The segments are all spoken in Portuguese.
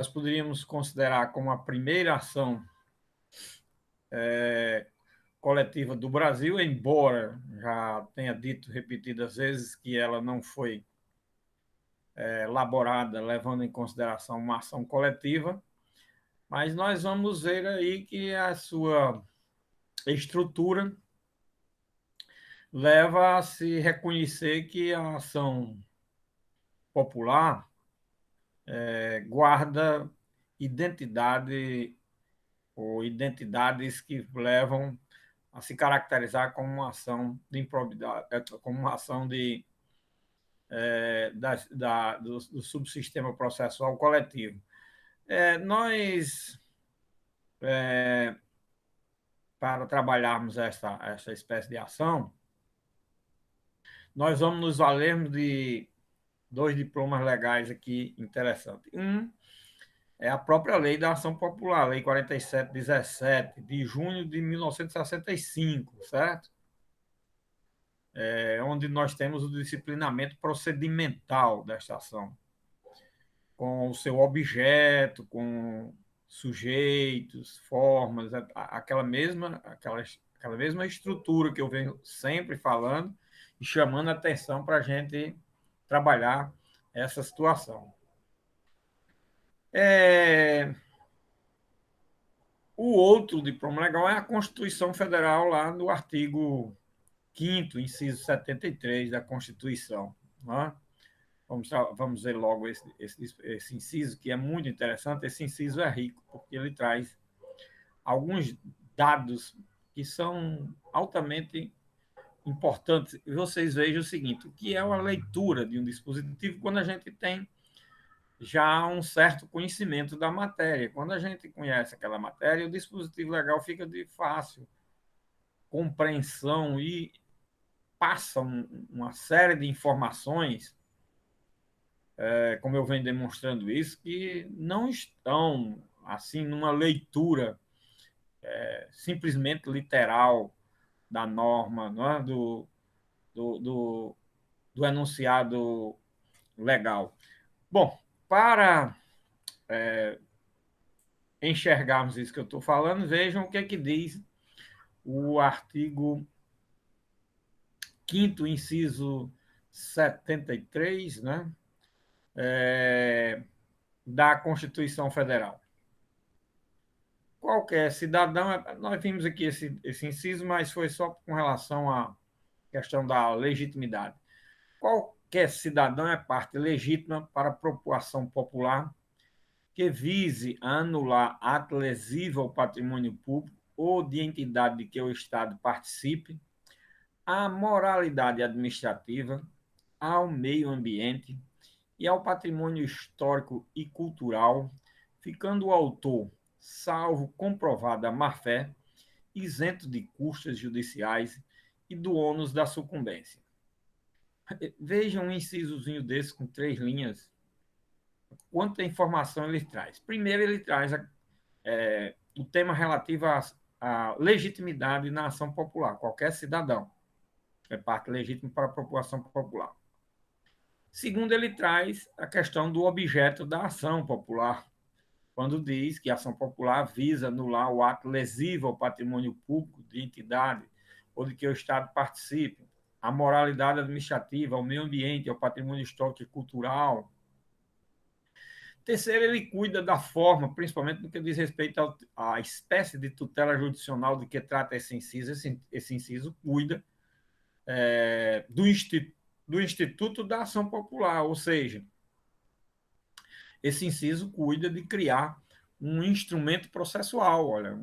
nós poderíamos considerar como a primeira ação coletiva do Brasil, embora já tenha dito repetidas vezes que ela não foi elaborada levando em consideração uma ação coletiva, mas nós vamos ver aí que a sua estrutura leva a se reconhecer que a ação popular guarda identidade ou identidades que levam a se caracterizar como uma ação de improbidade, como uma ação do subsistema processual coletivo. Nós, para trabalharmos essa espécie de ação, nós vamos nos valermos de dois diplomas legais aqui interessantes. Um é a própria lei da ação popular, lei 4717, de junho de 1965, certo? Onde nós temos o disciplinamento procedimental desta ação, com o seu objeto, com sujeitos, formas, aquela mesma estrutura que eu venho sempre falando e chamando a atenção para a gente trabalhar essa situação. O outro diploma legal é a Constituição Federal, lá no artigo 5º, inciso 73 da Constituição. Né? Vamos ver logo esse inciso, que é muito interessante. Esse inciso é rico, porque ele traz alguns dados que são altamente importantes. E vocês vejam o seguinte: o que é uma leitura de um dispositivo quando a gente tem já um certo conhecimento da matéria. Quando a gente conhece aquela matéria, o dispositivo legal fica de fácil compreensão e passa uma série de informações, como eu venho demonstrando isso, que não estão assim numa leitura simplesmente literal da norma, não é? do, do, do enunciado legal. Bom, para enxergarmos isso que eu estou falando, vejam o que é que diz o artigo 5º, inciso 73, né? Da Constituição Federal. Qualquer cidadão, nós vimos aqui esse inciso, mas foi só com relação à questão da legitimidade. Qualquer cidadão é parte legítima para propor ação popular que vise anular ato lesivo ao patrimônio público ou de entidade de que o Estado participe, à moralidade administrativa, ao meio ambiente e ao patrimônio histórico e cultural, ficando o autor, salvo comprovada má-fé, isento de custas judiciais e do ônus da sucumbência. Vejam um incisozinho desse com 3 linhas, quanta informação ele traz. Primeiro, ele traz o tema relativo à legitimidade na ação popular. Qualquer cidadão é parte legítima para a população popular. Segundo, ele traz a questão do objeto da ação popular, quando diz que a ação popular visa anular o ato lesivo ao patrimônio público de entidade ou de que o Estado participe, a moralidade administrativa, ao meio ambiente, ao patrimônio histórico e cultural. Terceiro, ele cuida da forma, principalmente no que diz respeito à espécie de tutela judicial de que trata esse inciso. Esse inciso cuida do Instituto da Ação Popular, ou seja, esse inciso cuida de criar um instrumento processual, olha,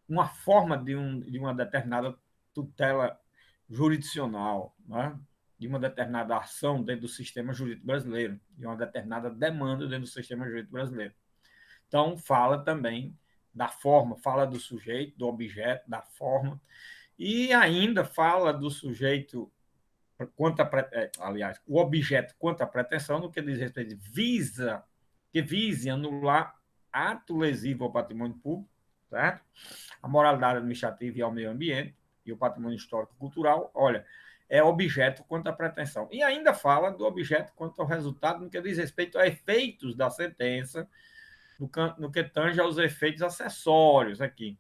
uma forma de uma determinada tutela jurisdicional, né? De uma determinada ação dentro do sistema jurídico brasileiro, de uma determinada demanda dentro do sistema jurídico brasileiro. Então, fala também da forma, fala do sujeito, do objeto, da forma, e ainda fala do sujeito quanto a, aliás, o objeto quanto à pretensão, no que diz respeito que vise anular ato lesivo ao patrimônio público, certo? A moralidade administrativa e ao meio ambiente, e o patrimônio histórico e cultural, olha, é objeto quanto à pretensão. E ainda fala do objeto quanto ao resultado, no que diz respeito a efeitos da sentença, no que tange aos efeitos acessórios aqui.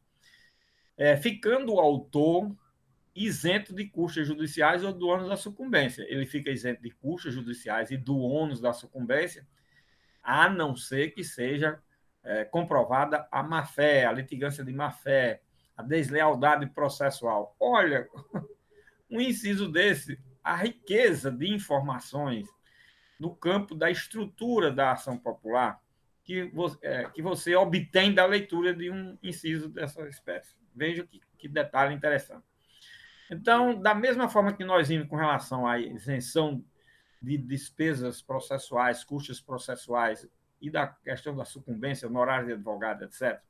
Ficando o autor isento de custas judiciais ou do ônus da sucumbência. Ele fica isento de custas judiciais e do ônus da sucumbência, a não ser que seja comprovada a má-fé, a litigância de má-fé, a deslealdade processual. Olha, um inciso desse, a riqueza de informações no campo da estrutura da ação popular que você obtém da leitura de um inciso dessa espécie. Veja que detalhe interessante. Então, da mesma forma que nós vimos com relação à isenção de despesas processuais, custos processuais e da questão da sucumbência, honorários de advogado, etc.,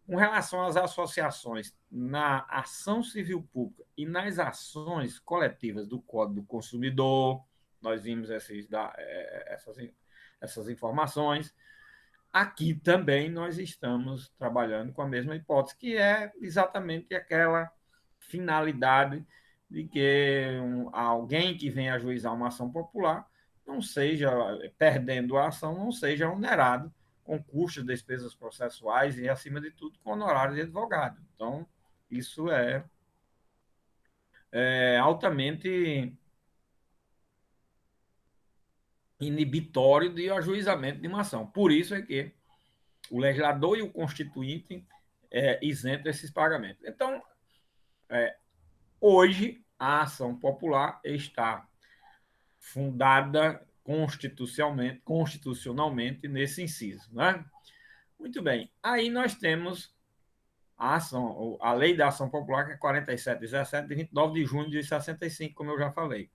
com relação às associações na ação civil pública e nas ações coletivas do Código do Consumidor, nós vimos essas informações. Aqui também nós estamos trabalhando com a mesma hipótese, que é exatamente aquela finalidade de que alguém que venha ajuizar uma ação popular não seja, perdendo a ação, não seja onerado com custos, despesas processuais e, acima de tudo, com honorários de advogado. Então, isso é altamente inibitório de ajuizamento de uma ação. Por isso é que o legislador e o constituinte isentam esses pagamentos. Então, hoje, a ação popular está fundada constitucionalmente nesse inciso. Né? Muito bem. Aí nós temos a lei da ação popular, que é 4717, de 29 de junho de 65, como eu já falei.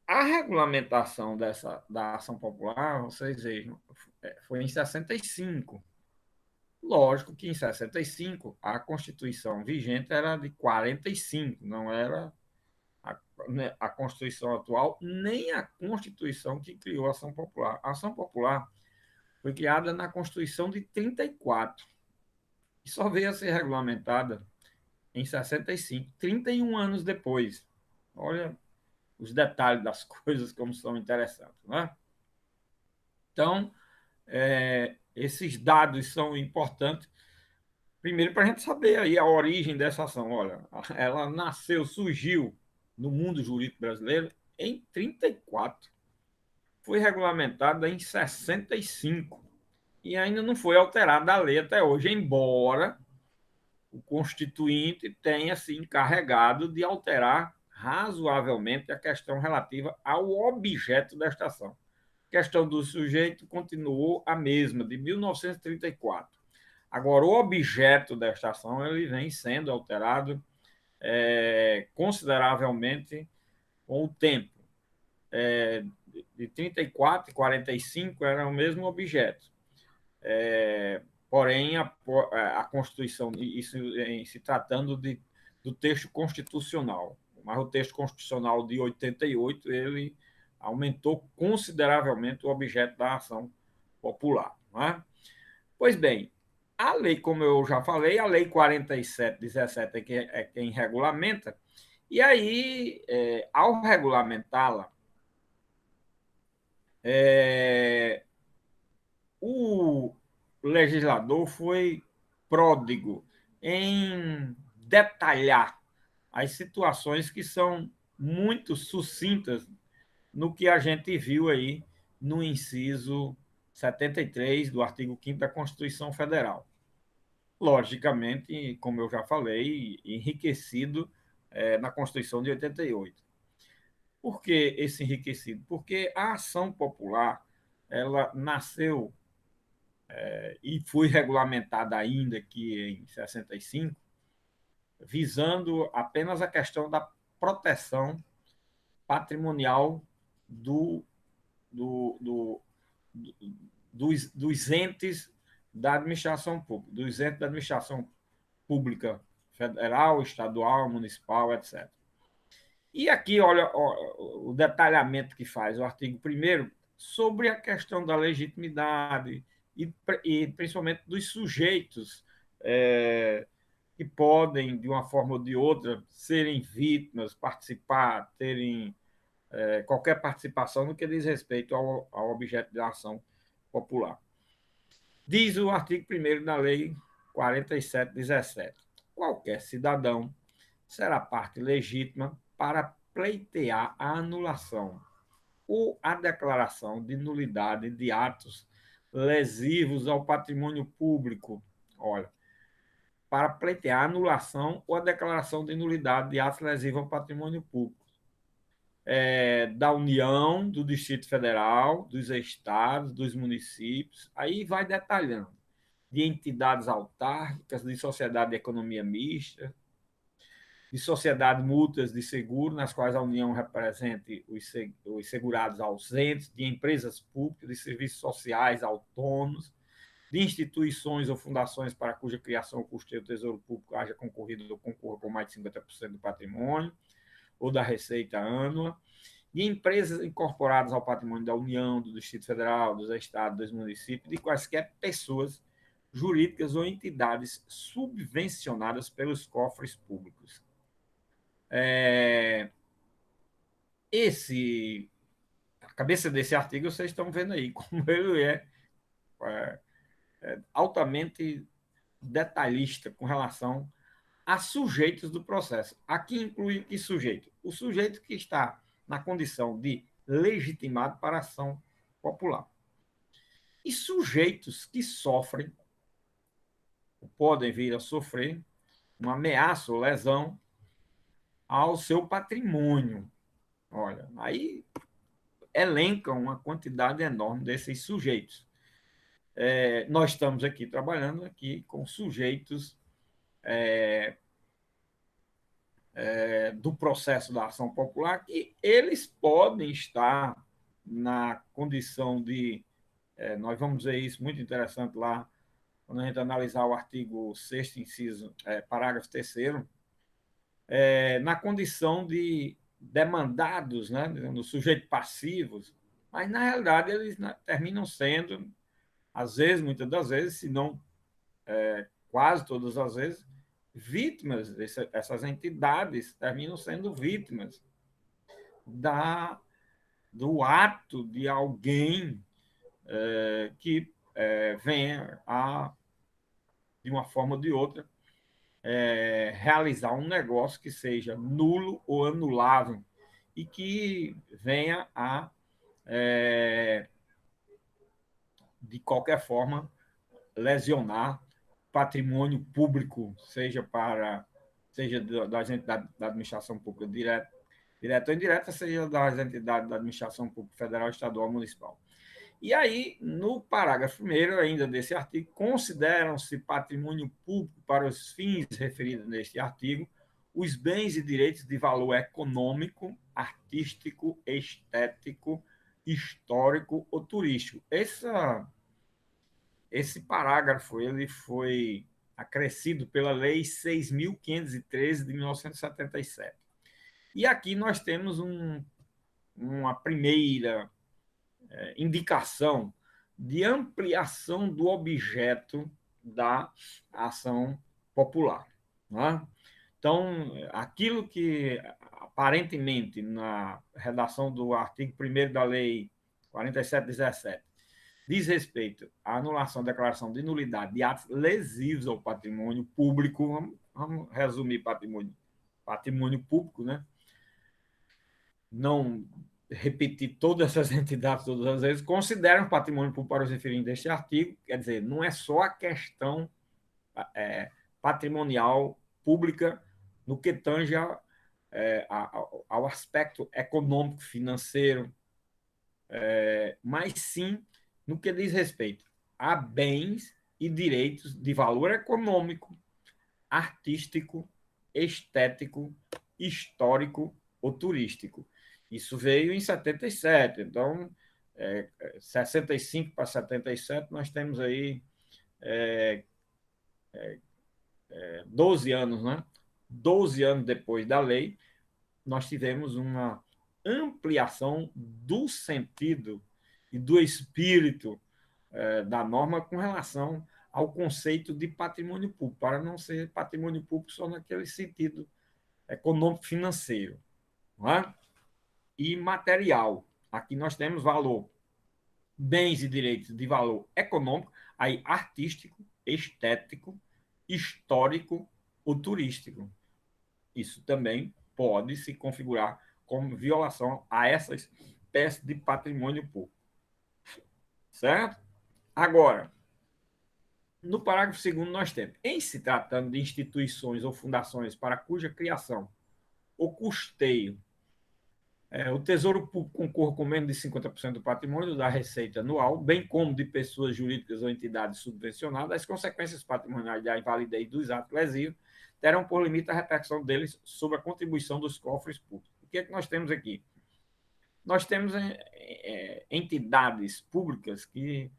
A regulamentação da ação popular, vocês vejam, foi em 65. Lógico que em 65 a Constituição vigente era de 45, não era a Constituição atual, nem a Constituição que criou a ação popular. A ação popular foi criada na Constituição de 34 e só veio a ser regulamentada em 65, 31 anos depois. Olha os detalhes das coisas como são interessantes, né? Então, esses dados são importantes, primeiro para a gente saber aí a origem dessa ação. Olha, ela nasceu, surgiu no mundo jurídico brasileiro em 34, foi regulamentada em 65 e ainda não foi alterada a lei até hoje, embora o Constituinte tenha se encarregado de alterar razoavelmente a questão relativa ao objeto desta ação. A questão do sujeito continuou a mesma, de 1934. Agora, o objeto desta ação ele vem sendo alterado consideravelmente com o tempo. De 34 e 45 eram o mesmo objeto. Porém, a Constituição, isso em se tratando do texto constitucional, mas o texto constitucional de 88, ele aumentou consideravelmente o objeto da ação popular. Não é? Pois bem, a lei, como eu já falei, a lei 4717 é quem regulamenta, e aí, ao regulamentá-la, o legislador foi pródigo em detalhar as situações que são muito sucintas no que a gente viu aí no inciso 73 do artigo 5º da Constituição Federal. Logicamente, como eu já falei, enriquecido na Constituição de 88. Por que esse enriquecido? Porque a ação popular ela nasceu e foi regulamentada ainda aqui em 65, visando apenas a questão da proteção patrimonial do, do, dos entes da administração pública, dos entes da administração pública federal, estadual, municipal, etc. E aqui, olha o detalhamento que faz o artigo 1º sobre a questão da legitimidade e principalmente dos sujeitos que podem, de uma forma ou de outra, serem vítimas, participar, terem qualquer participação no que diz respeito ao objeto de ação popular. Diz o artigo 1º da Lei 47/17: qualquer cidadão será parte legítima para pleitear a anulação ou a declaração de nulidade de atos lesivos ao patrimônio público. Olha, para pleitear a anulação ou a declaração de nulidade de atos lesivos ao patrimônio público. Da União, do Distrito Federal, dos estados, dos municípios, aí vai detalhando, de entidades autárquicas, de sociedade de economia mista, de sociedade mútuas de seguro, nas quais a União represente os segurados ausentes, de empresas públicas, de serviços sociais autônomos, de instituições ou fundações para cuja criação ou custeio o Tesouro Público haja concorrido ou concorra com mais de 50% do patrimônio ou da receita ânua, de empresas incorporadas ao patrimônio da União, do Distrito Federal, dos estados, dos municípios, de quaisquer pessoas jurídicas ou entidades subvencionadas pelos cofres públicos. A cabeça desse artigo vocês estão vendo aí, como ele é altamente detalhista com relação a sujeitos do processo. Aqui inclui que sujeito? O sujeito que está na condição de legitimado para ação popular. E sujeitos que sofrem, ou podem vir a sofrer, uma ameaça ou lesão ao seu patrimônio. Olha, aí elencam uma quantidade enorme desses sujeitos. Nós estamos aqui trabalhando aqui com sujeitos do processo da ação popular, que eles podem estar na condição de, nós vamos ver isso muito interessante lá, quando a gente analisar o artigo 6º, inciso, parágrafo 3º, na condição de demandados, né, no sujeito passivos, mas na realidade eles terminam sendo, às vezes, muitas das vezes, se não quase todas as vezes, vítimas, essas entidades terminam sendo vítimas do ato de alguém que venha a, de uma forma ou de outra, realizar um negócio que seja nulo ou anulável e que venha a, de qualquer forma, lesionar patrimônio público, seja das entidades da administração pública direta ou indireta, seja das entidades da administração pública federal, estadual, municipal. E aí, no parágrafo 1º ainda desse artigo, consideram-se patrimônio público para os fins referidos neste artigo os bens e direitos de valor econômico, artístico, estético, histórico ou turístico. Esse parágrafo ele foi acrescido pela Lei 6.513 de 1977. E aqui nós temos uma primeira indicação de ampliação do objeto da ação popular. Né? Então, aquilo que aparentemente na redação do artigo 1º da Lei 47/17 diz respeito à anulação da declaração de nulidade de atos lesivos ao patrimônio público, vamos resumir patrimônio público, né? Não repetir todas essas entidades todas as vezes, consideram patrimônio público para os referidos deste artigo, quer dizer, não é só a questão patrimonial pública no que tange ao aspecto econômico, financeiro, mas sim no que diz respeito a bens e direitos de valor econômico, artístico, estético, histórico ou turístico. Isso veio em 77, então, 65 para 77, nós temos aí 12 anos, né? 12 anos depois da lei, nós tivemos uma ampliação do sentido e do espírito da norma com relação ao conceito de patrimônio público, para não ser patrimônio público só naquele sentido econômico-financeiro. Não é? e material. Aqui nós temos valor, bens e direitos de valor econômico, aí artístico, estético, histórico ou turístico. Isso também pode se configurar como violação a essa espécie de patrimônio público. Certo? Agora, no parágrafo 2º, nós temos, em se tratando de instituições ou fundações para cuja criação ou custeio o Tesouro Público concorre com menos de 50% do patrimônio da receita anual, bem como de pessoas jurídicas ou entidades subvencionadas, as consequências patrimoniais da invalidez dos atos lesivos terão por limite a repercussão deles sobre a contribuição dos cofres públicos. O que é que nós temos aqui? Nós temos entidades públicas que,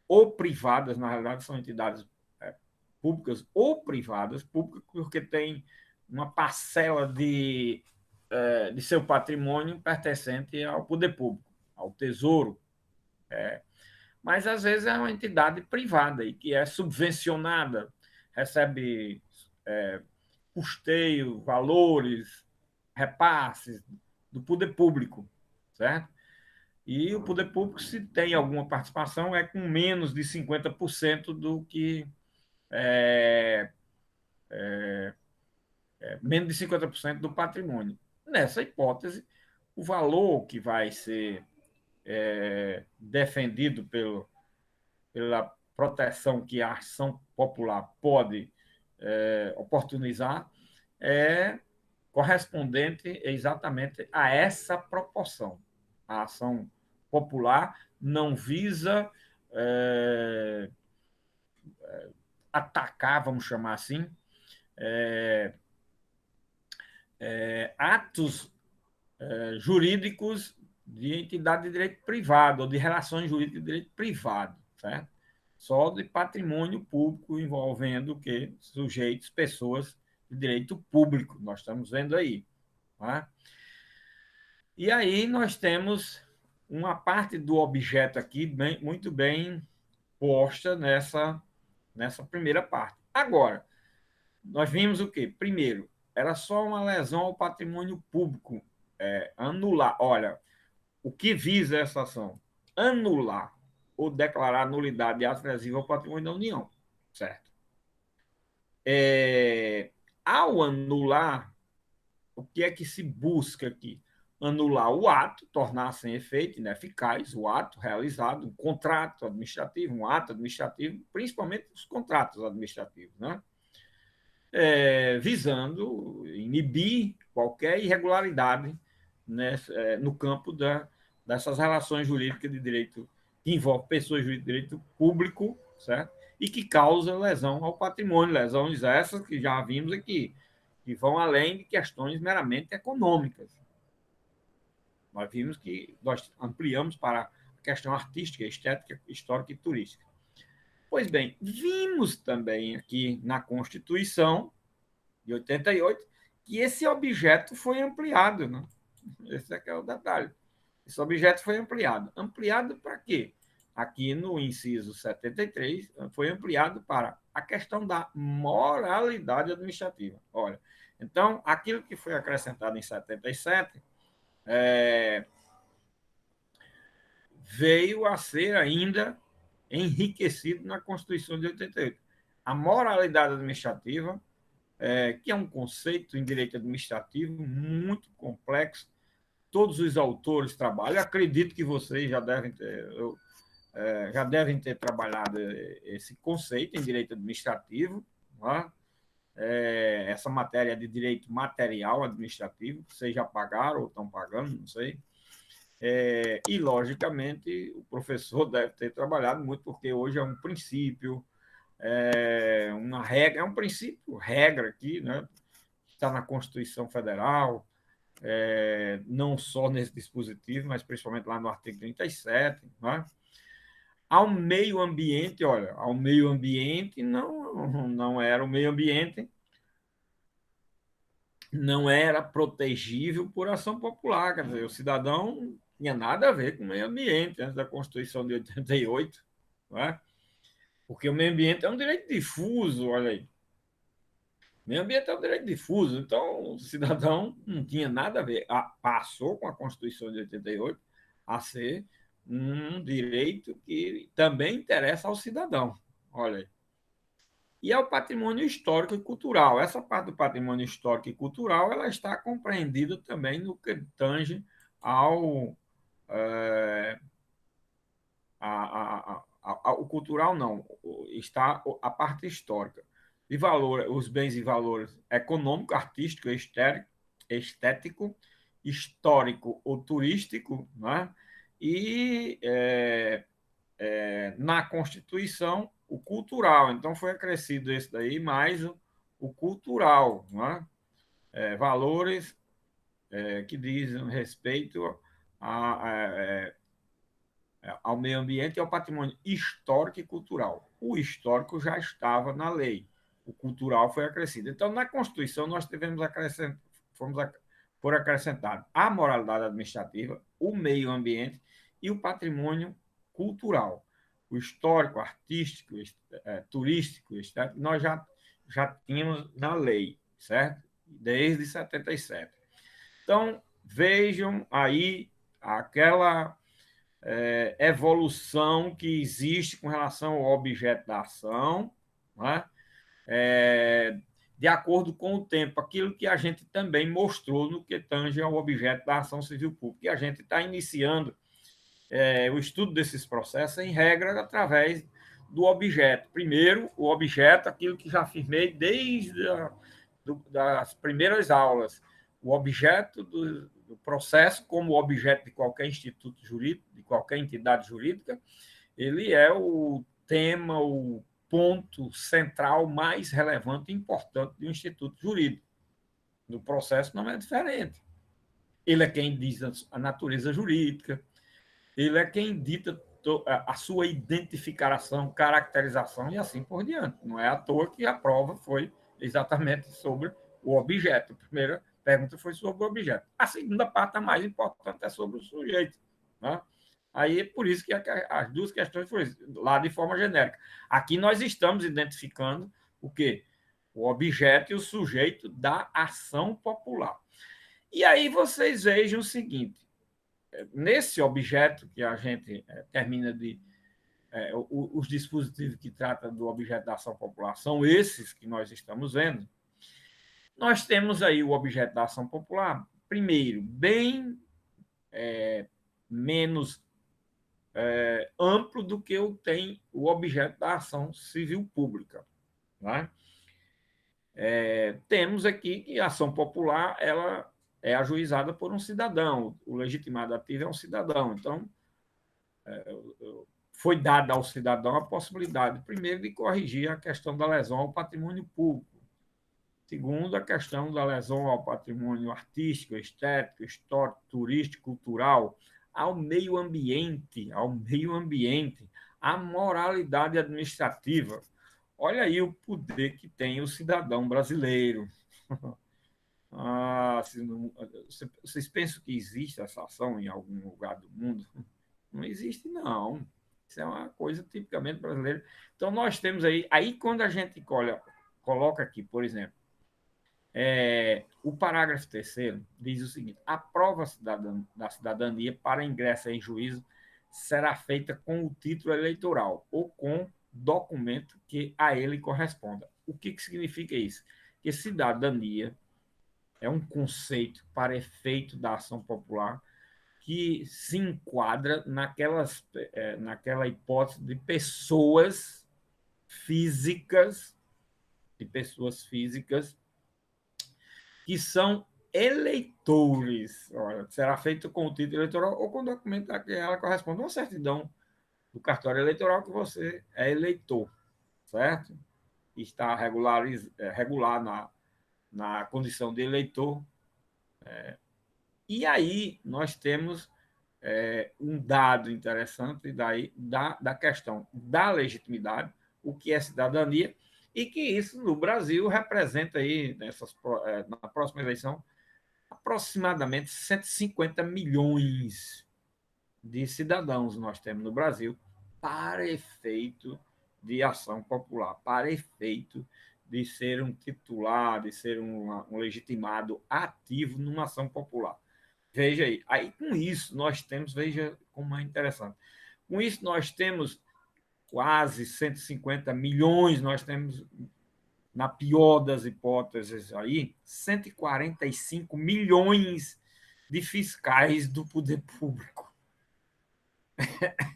ou privadas, na realidade são entidades públicas ou privadas, públicas porque tem uma parcela de seu patrimônio pertencente ao poder público, ao tesouro. Mas, às vezes, é uma entidade privada e que é subvencionada, recebe custeio, valores, repasses do poder público, certo? E o poder público, se tem alguma participação, é com menos de 50% do que menos de 50% do patrimônio. Nessa hipótese, o valor que vai ser defendido pela proteção que a ação popular pode oportunizar é correspondente exatamente a essa proporção. A ação popular não visa atacar, vamos chamar assim, atos jurídicos de entidade de direito privado ou de relações jurídicas de direito privado, certo? Só de patrimônio público envolvendo o que sujeitos, pessoas de direito público, nós estamos vendo aí. Tá? E aí nós temos uma parte do objeto aqui muito bem posta nessa primeira parte. Agora, nós vimos o quê? Primeiro, era só uma lesão ao patrimônio público, anular. Olha, o que visa essa ação? Anular ou declarar nulidade de ato lesivo ao patrimônio da União, certo? Ao anular, o que é que se busca aqui? Anular o ato, tornar sem efeito, ineficaz, o ato realizado, um contrato administrativo, um ato administrativo, principalmente os contratos administrativos, né? Visando inibir qualquer irregularidade, né, no campo dessas relações jurídicas de direito que envolve pessoas jurídicas de direito público, certo? E que causa lesão ao patrimônio, lesões essas que já vimos aqui, que vão além de questões meramente econômicas. Nós vimos que nós ampliamos para a questão artística, estética, histórica e turística. Pois bem, vimos também aqui na Constituição de 88, que esse objeto foi ampliado. Né? Esse é o detalhe. Esse objeto foi ampliado. Ampliado para quê? Aqui no inciso 73, foi ampliado para a questão da moralidade administrativa. Olha, então, aquilo que foi acrescentado em 77 veio a ser ainda enriquecido na Constituição de 88. A moralidade administrativa que é um conceito em direito administrativo muito complexo. Todos os autores trabalham. Acredito que vocês já devem ter trabalhado esse conceito em direito administrativo, né? Essa matéria de direito material administrativo, vocês já pagaram ou estão pagando, não sei. E, logicamente, o professor deve ter trabalhado muito, porque hoje é um princípio, uma regra, é um princípio, regra aqui, né? Está na Constituição Federal, não só nesse dispositivo, mas principalmente lá no artigo 37. Né? Ao meio ambiente, olha, ao meio ambiente não era o meio ambiente, não era protegível por ação popular, quer dizer, o cidadão não tinha nada a ver com o meio ambiente antes da Constituição de 88, não é? Porque o meio ambiente é um direito difuso, olha aí. Meio ambiente é um direito difuso, então o cidadão não tinha nada a ver. Passou com a Constituição de 88 a ser um direito que também interessa ao cidadão. Olha aí. E é o patrimônio histórico e cultural. Essa parte do patrimônio histórico e cultural ela está compreendida também no que tange ao é, o cultural não, está a parte histórica. E valor, os bens e valores econômico, artístico, estético, histórico ou turístico, né? E na Constituição o cultural. Então foi acrescido esse daí mais o cultural, né? Valores que dizem respeito ao meio ambiente e ao patrimônio histórico e cultural. O histórico já estava na lei, o cultural foi acrescido. Então, na Constituição, nós tivemos foram acrescentados a moralidade administrativa, o meio ambiente e o patrimônio cultural. O histórico, artístico, turístico, nós já tínhamos na lei, certo? Desde 77. Então, vejam aí aquela evolução que existe com relação ao objeto da ação, né? De acordo com o tempo, aquilo que a gente também mostrou no que tange ao objeto da ação civil pública. E a gente está iniciando o estudo desses processos, em regra, através do objeto. Primeiro, o objeto, aquilo que já afirmei desde das primeiras aulas, o objeto do processo, como objeto de qualquer instituto jurídico, de qualquer entidade jurídica, ele é o tema, o ponto central mais relevante e importante de um instituto jurídico. No processo não é diferente. Ele é quem diz a natureza jurídica, ele é quem dita a sua identificação, caracterização e assim por diante. Não é à toa que a prova foi exatamente sobre o objeto. A primeira pergunta foi sobre o objeto. A segunda parte, a mais importante, é sobre o sujeito. Né? Aí é por isso que as duas questões foram lá de forma genérica. Aqui nós estamos identificando o quê? O objeto e o sujeito da ação popular. E aí vocês vejam o seguinte: nesse objeto que a gente termina de. Os dispositivos que tratam do objeto da ação popular são esses que nós estamos vendo. Nós temos aí o objeto da ação popular, primeiro, bem menos amplo do que tem o objeto da ação civil pública. Né? Temos aqui que a ação popular ela é ajuizada por um cidadão, o legitimado ativo é um cidadão. Então, foi dada ao cidadão a possibilidade, primeiro, de corrigir a questão da lesão ao patrimônio público. Segundo, a questão da lesão ao patrimônio artístico, estético, histórico, turístico, cultural, ao meio ambiente, à moralidade administrativa. Olha aí o poder que tem o cidadão brasileiro. Vocês pensam que existe essa ação em algum lugar do mundo? Não existe, não. Isso é uma coisa tipicamente brasileira. Então, nós temos aí quando a gente coloca aqui, por exemplo, o parágrafo 3º diz o seguinte: a prova da cidadania para ingresso em juízo será feita com o título eleitoral ou com documento que a ele corresponda. O que significa isso? Que cidadania é um conceito para efeito da ação popular que se enquadra naquela hipótese de pessoas físicas que são eleitores. Olha, será feito com o título eleitoral ou com o documento a que ela corresponde, uma certidão do cartório eleitoral que você é eleitor, certo? Está regular na condição de eleitor. E aí nós temos um dado interessante da questão da legitimidade, o que é cidadania, e que isso no Brasil representa aí, na próxima eleição, aproximadamente 150 milhões de cidadãos nós temos no Brasil para efeito de ação popular, para efeito de ser um titular, de ser um legitimado ativo numa ação popular. Veja aí. Aí, com isso, nós temos, veja como é interessante, com isso nós temos quase 150 milhões, nós temos, na pior das hipóteses aí, 145 milhões de fiscais do poder público.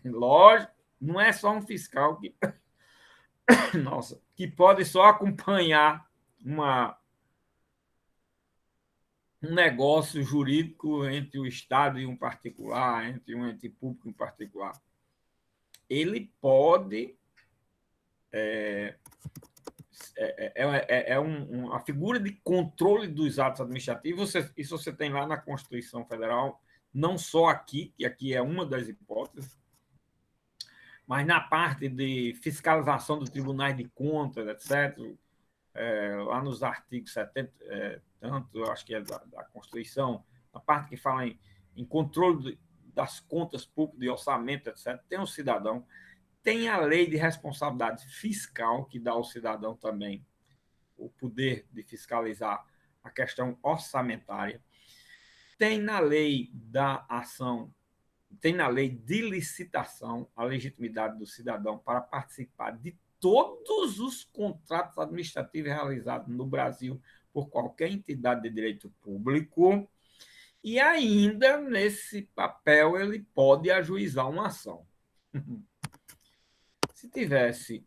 Lógico, não é só um fiscal que, nossa, que pode só acompanhar um negócio jurídico entre o Estado e um particular, entre um ente público e um particular. Ele pode a figura de controle dos atos administrativos, isso você tem lá na Constituição Federal, não só aqui, que aqui é uma das hipóteses, mas na parte de fiscalização dos tribunais de contas, etc., lá nos artigos 70, tanto, eu acho que é da Constituição, a parte que fala em controle das contas públicas, de orçamento, etc., tem o cidadão, tem a lei de responsabilidade fiscal, que dá ao cidadão também o poder de fiscalizar a questão orçamentária. Tem na lei da ação, tem na lei de licitação a legitimidade do cidadão para participar de todos os contratos administrativos realizados no Brasil por qualquer entidade de direito público. E ainda, nesse papel, ele pode ajuizar uma ação. Se tivesse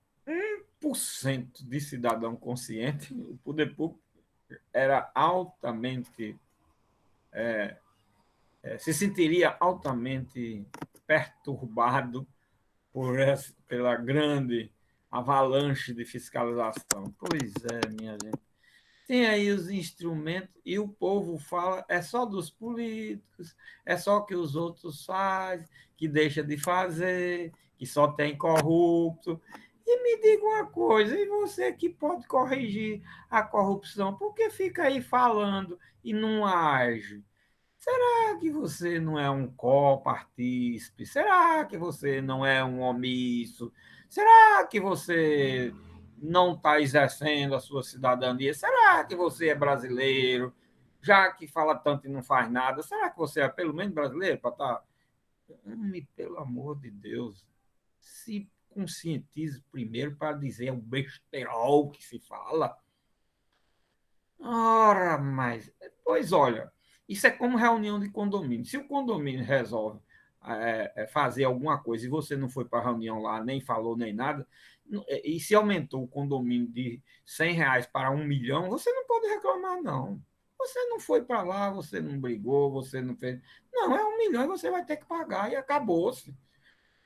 1% de cidadão consciente, o poder público era altamente, se sentiria altamente perturbado pela grande avalanche de fiscalização. Pois é, minha gente. Tem aí os instrumentos e o povo fala, é só dos políticos, é só que os outros fazem, que deixa de fazer, que só tem corrupto. E me diga uma coisa, e você que pode corrigir a corrupção, por que fica aí falando e não age? Será que você não é um copartícipe? Será que você não é um omisso? Será que você não está exercendo a sua cidadania? Será que você é brasileiro? Já que fala tanto e não faz nada, será que você é pelo menos brasileiro para estar. Homem, pelo amor de Deus, se conscientize primeiro para dizer o besterol que se fala. Ora, mas. Pois olha, isso é como reunião de condomínio. Se o condomínio resolve fazer alguma coisa e você não foi para a reunião lá, nem falou, nem nada, e se aumentou o condomínio de R$ 100 para 1 milhão, você não pode reclamar, não. Você não foi para lá, você não brigou, você não fez. Não, é 1 milhão e você vai ter que pagar e acabou-se.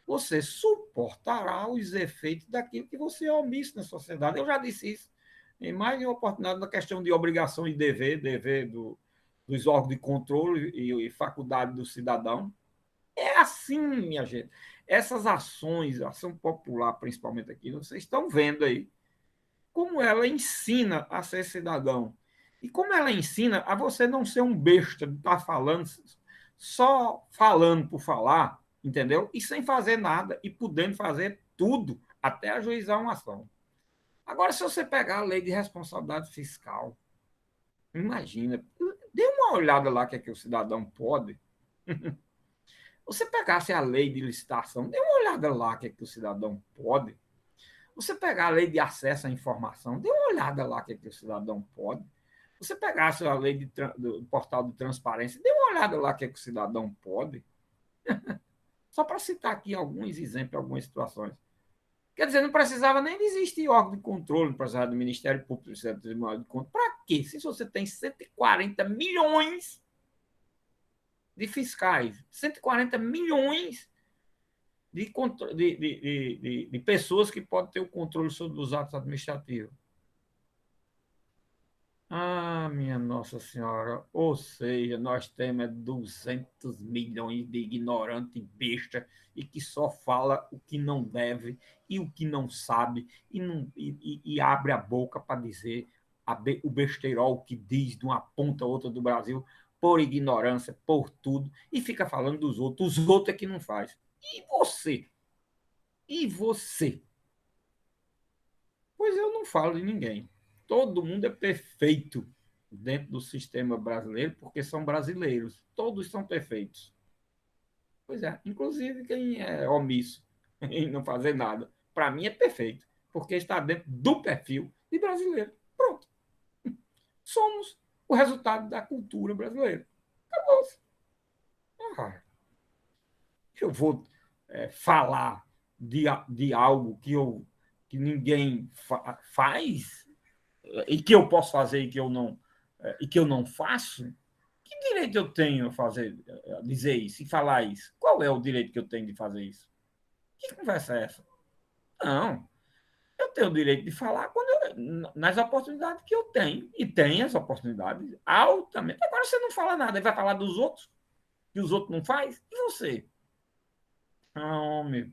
Você suportará os efeitos daquilo que você é omisso na sociedade. Eu já disse isso em mais de uma oportunidade na questão de obrigação e dever dos órgãos de controle e faculdade do cidadão. É assim, minha gente. Essas ações, ação popular, principalmente aqui, vocês estão vendo aí como ela ensina a ser cidadão. E como ela ensina a você não ser um besta de estar falando, só falando por falar, entendeu? E sem fazer nada e podendo fazer tudo, até ajuizar uma ação. Agora, se você pegar a lei de responsabilidade fiscal, imagina, dê uma olhada lá que é que o cidadão pode. Você pegasse a lei de licitação, dê uma olhada lá que é que o cidadão pode. Você pegar a lei de acesso à informação, dê uma olhada lá que é que o cidadão pode. Você pegasse a lei do portal de transparência, dê uma olhada lá que é que o cidadão pode. Só para citar aqui alguns exemplos, algumas situações. Quer dizer, não precisava nem de existir órgão de controle, não precisava do Ministério Público, do Tribunal de Contas. Para quê? Se você tem 140 milhões de fiscais, 140 milhões de pessoas que podem ter o controle sobre os atos administrativos. Ah, minha Nossa Senhora, ou seja, nós temos 200 milhões de ignorante besta e que só fala o que não deve e o que não sabe e abre a boca para dizer o besteirol que diz de uma ponta a outra do Brasil por ignorância, por tudo, e fica falando dos outros. Os outros é que não faz. E você? E você? Pois eu não falo de ninguém. todo mundo é perfeito dentro do sistema brasileiro, porque são brasileiros. Todos são perfeitos. Pois é, inclusive quem é omisso em não fazer nada, para mim é perfeito, porque está dentro do perfil de brasileiro. Pronto. Somos o resultado da cultura brasileira. Acabou-se. Ah, eu vou falar de algo que ninguém faz e que eu posso fazer e que eu não faço? Que direito eu tenho a fazer, a dizer isso e falar isso? Qual é o direito que eu tenho de fazer isso? Que conversa é essa? Não, eu tenho o direito de falar nas oportunidades que eu tenho. E tem as oportunidades altamente. Agora você não fala nada, vai falar dos outros, que os outros não fazem. E você? Não, meu.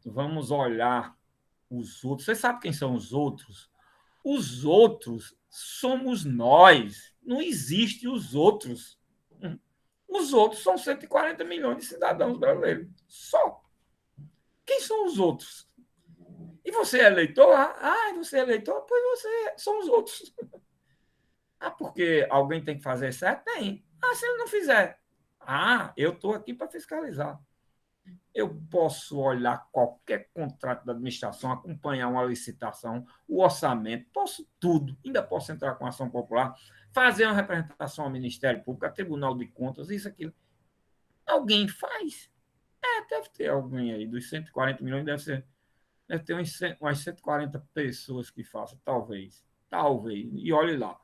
Vamos olhar os outros. Você sabe quem são os outros? Os outros somos nós. Não existe os outros. Os outros são 140 milhões de cidadãos brasileiros. Só. Quem são os outros? E você é eleitor? Você é eleitor? Pois você são os outros. Porque alguém tem que fazer certo? Tem. Se ele não fizer. Eu estou aqui para fiscalizar. Eu posso olhar qualquer contrato da administração, acompanhar uma licitação, o orçamento, posso tudo. Ainda posso entrar com ação popular, fazer uma representação ao Ministério Público, a Tribunal de Contas, isso, aquilo. Alguém faz? Deve ter alguém aí, dos 140 milhões, deve ter umas 140 pessoas que façam, talvez. Talvez. E olhe lá,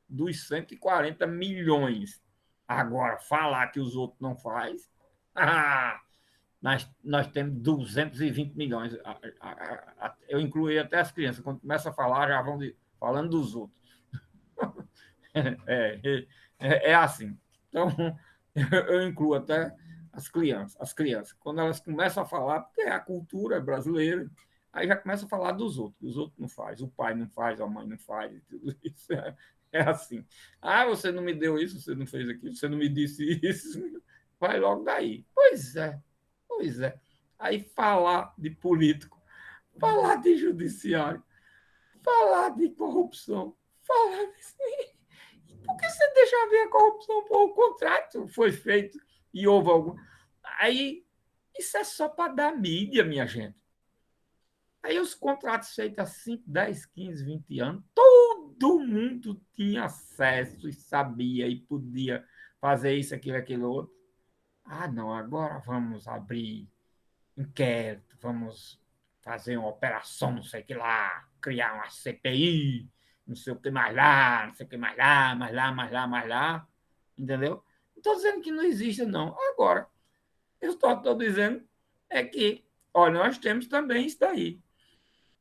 dos 140 milhões. Agora, falar que os outros não faz, nós temos 220 milhões. Eu incluí até as crianças. Quando começa a falar, já vão falando dos outros. É assim. Então, eu incluo até as crianças. As crianças, quando elas começam a falar, porque a cultura é brasileira, aí já começa a falar dos outros. Os outros não faz, o pai não faz, a mãe não faz, tudo isso é assim. Você não me deu isso, você não fez aquilo, você não me disse isso. Vai logo daí. Pois é. Pois é. Aí falar de político, falar de judiciário, falar de corrupção, falar de... Por que você deixa ver a corrupção? Pô, o contrato foi feito e houve algum. Aí, isso é só para dar mídia, minha gente. Aí os contratos feitos há 5, 10, 15, 20 anos, todo mundo tinha acesso e sabia e podia fazer isso, aquilo outro. Não, agora vamos abrir inquérito, vamos fazer uma operação, não sei o que lá, criar uma CPI, não sei o que mais lá, não sei o que mais lá, mais lá, entendeu? Não estou dizendo que não exista, não. Agora, eu estou dizendo que, olha, nós temos também isso daí.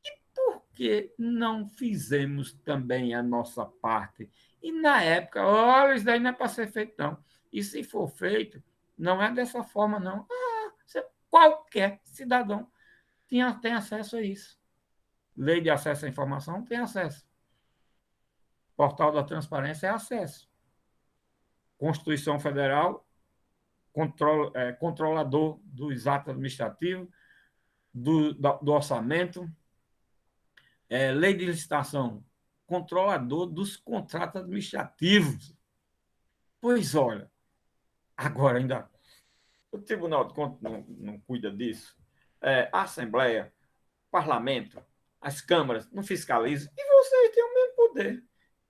E por que não fizemos também a nossa parte? E na época, olha, isso daí não é para ser feito, não. E se for feito, não é dessa forma, não. Qualquer cidadão tem acesso a isso. Lei de acesso à informação tem acesso. Portal da Transparência é acesso. Constituição Federal, controlador dos atos administrativos, do orçamento. Lei de licitação, controlador dos contratos administrativos. Pois olha, agora ainda o Tribunal de Contas não cuida disso. A Assembleia, Parlamento, as câmaras não fiscalizam e vocês têm o mesmo poder.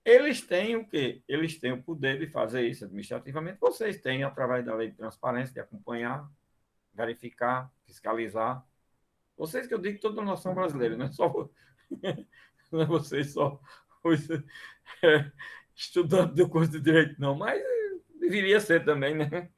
Eles têm o quê? Eles têm o poder de fazer isso administrativamente. Vocês têm, através da lei de transparência, de acompanhar, verificar, fiscalizar. Vocês que eu digo toda a nação brasileira, não é só não é vocês só os estudantes do curso de Direito, não, mas deveria ser também, né?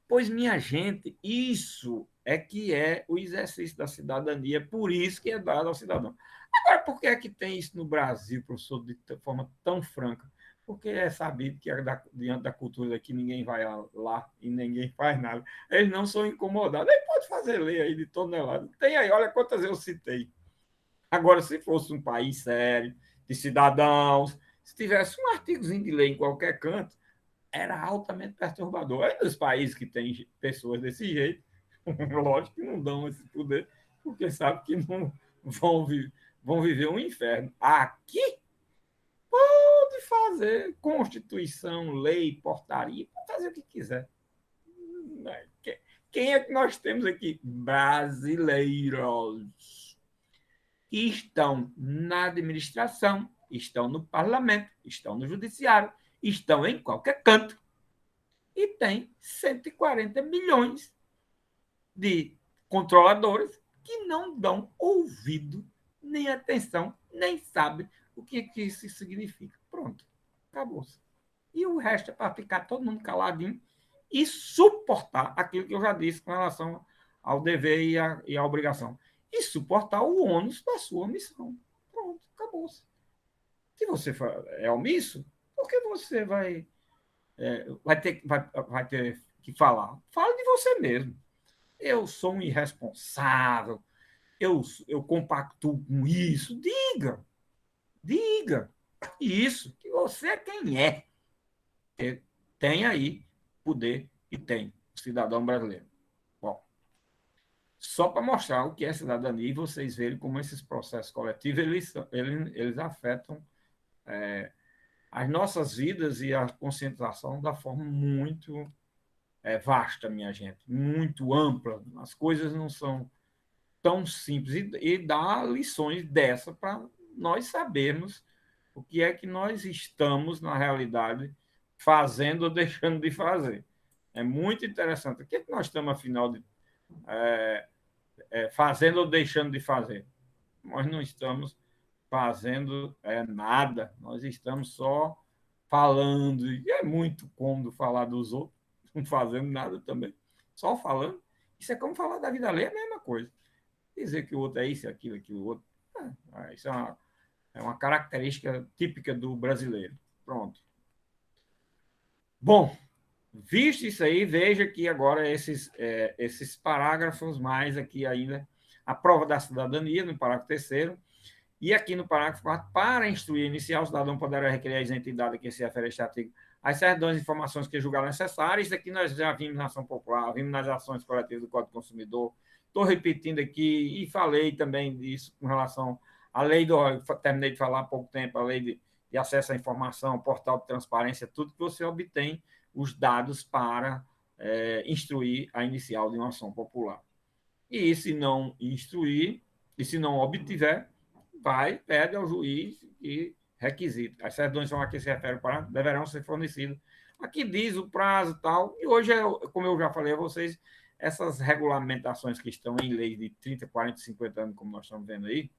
Pois, minha gente, isso é que é o exercício da cidadania, por isso que é dado ao cidadão. Agora, por que é que tem isso no Brasil, professor, de forma tão franca? Porque é sabido que diante da cultura daqui ninguém vai lá e ninguém faz nada. Eles não são incomodados. Ele pode fazer lei aí de tonelada. Tem aí, olha quantas eu citei. Agora, se fosse um país sério, de cidadãos, se tivesse um artigozinho de lei em qualquer canto, era altamente perturbador. Aí nos países que tem pessoas desse jeito, lógico que não dão esse poder, porque sabe que não vão viver um inferno. Aqui, pode fazer Constituição, lei, portaria, pode fazer o que quiser. Quem é que nós temos aqui? Brasileiros que estão na administração, estão no parlamento, estão no judiciário, estão em qualquer canto e tem 140 milhões de controladores que não dão ouvido, nem atenção, nem sabem o que isso significa. Pronto, acabou-se. E o resto é para ficar todo mundo caladinho e suportar aquilo que eu já disse com relação ao dever e à obrigação. E suportar o ônus da sua missão. Pronto, acabou-se. Se você é omisso, por que você vai ter que falar? Fale de você mesmo. Eu sou um irresponsável, eu compactuo com isso. Diga isso, que você é quem é. Tem aí poder e tem o cidadão brasileiro. Bom, só para mostrar o que é cidadania e vocês verem como esses processos coletivos eles afetam as nossas vidas e a conscientização da forma muito vasta, minha gente, muito ampla. As coisas não são tão simples e dá lições dessa para nós sabermos o que é que nós estamos, na realidade, fazendo ou deixando de fazer. É muito interessante. O que é que nós estamos, afinal, fazendo ou deixando de fazer? Nós não estamos fazendo nada, nós estamos só falando. E é muito cômodo falar dos outros, não fazendo nada também. Só falando. Isso é como falar da vida alheia, é a mesma coisa. Dizer que o outro é isso, aquilo, aquilo, outro. Isso é uma característica típica do brasileiro. Pronto. Bom, visto isso aí, veja que agora esses parágrafos, mais aqui ainda, a prova da cidadania, no parágrafo terceiro, e aqui no parágrafo 4, para instruir inicial, o cidadão poderá requerer às entidades que se refere a este artigo as certidões e informações que julgar necessárias. Isso aqui nós já vimos na ação popular, vimos nas ações coletivas do Código do Consumidor. Estou repetindo aqui e falei também disso com relação à lei do. Terminei de falar há pouco tempo, a lei de acesso à informação, portal de transparência, tudo que você obtém os dados para instruir a inicial de uma ação popular. E se não instruir, e se não obtiver, pede ao juiz e requisita. As certidões são a que se refere para deverão ser fornecidas. Aqui diz o prazo e tal, e hoje, como eu já falei a vocês, essas regulamentações que estão em lei de 30, 40, 50 anos, como nós estamos vendo aí,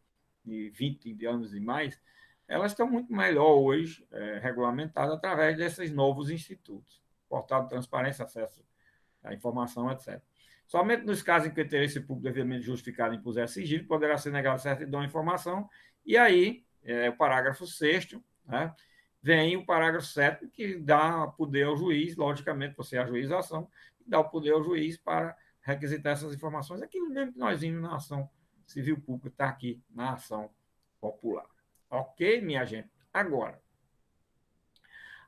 de 20 anos e mais, elas estão muito melhor hoje regulamentadas através desses novos institutos. Portal de transparência, acesso à informação, etc. Somente nos casos em que o interesse público devidamente justificado impuser sigilo, poderá ser negado certidão de informação, e aí, o parágrafo 6º, né, vem o parágrafo 7º, que dá poder ao juiz, logicamente, você é a juização, dá o poder ao juiz para requisitar essas informações. Aquilo mesmo que nós vimos na ação civil pública, está aqui na ação popular. Ok, minha gente? Agora,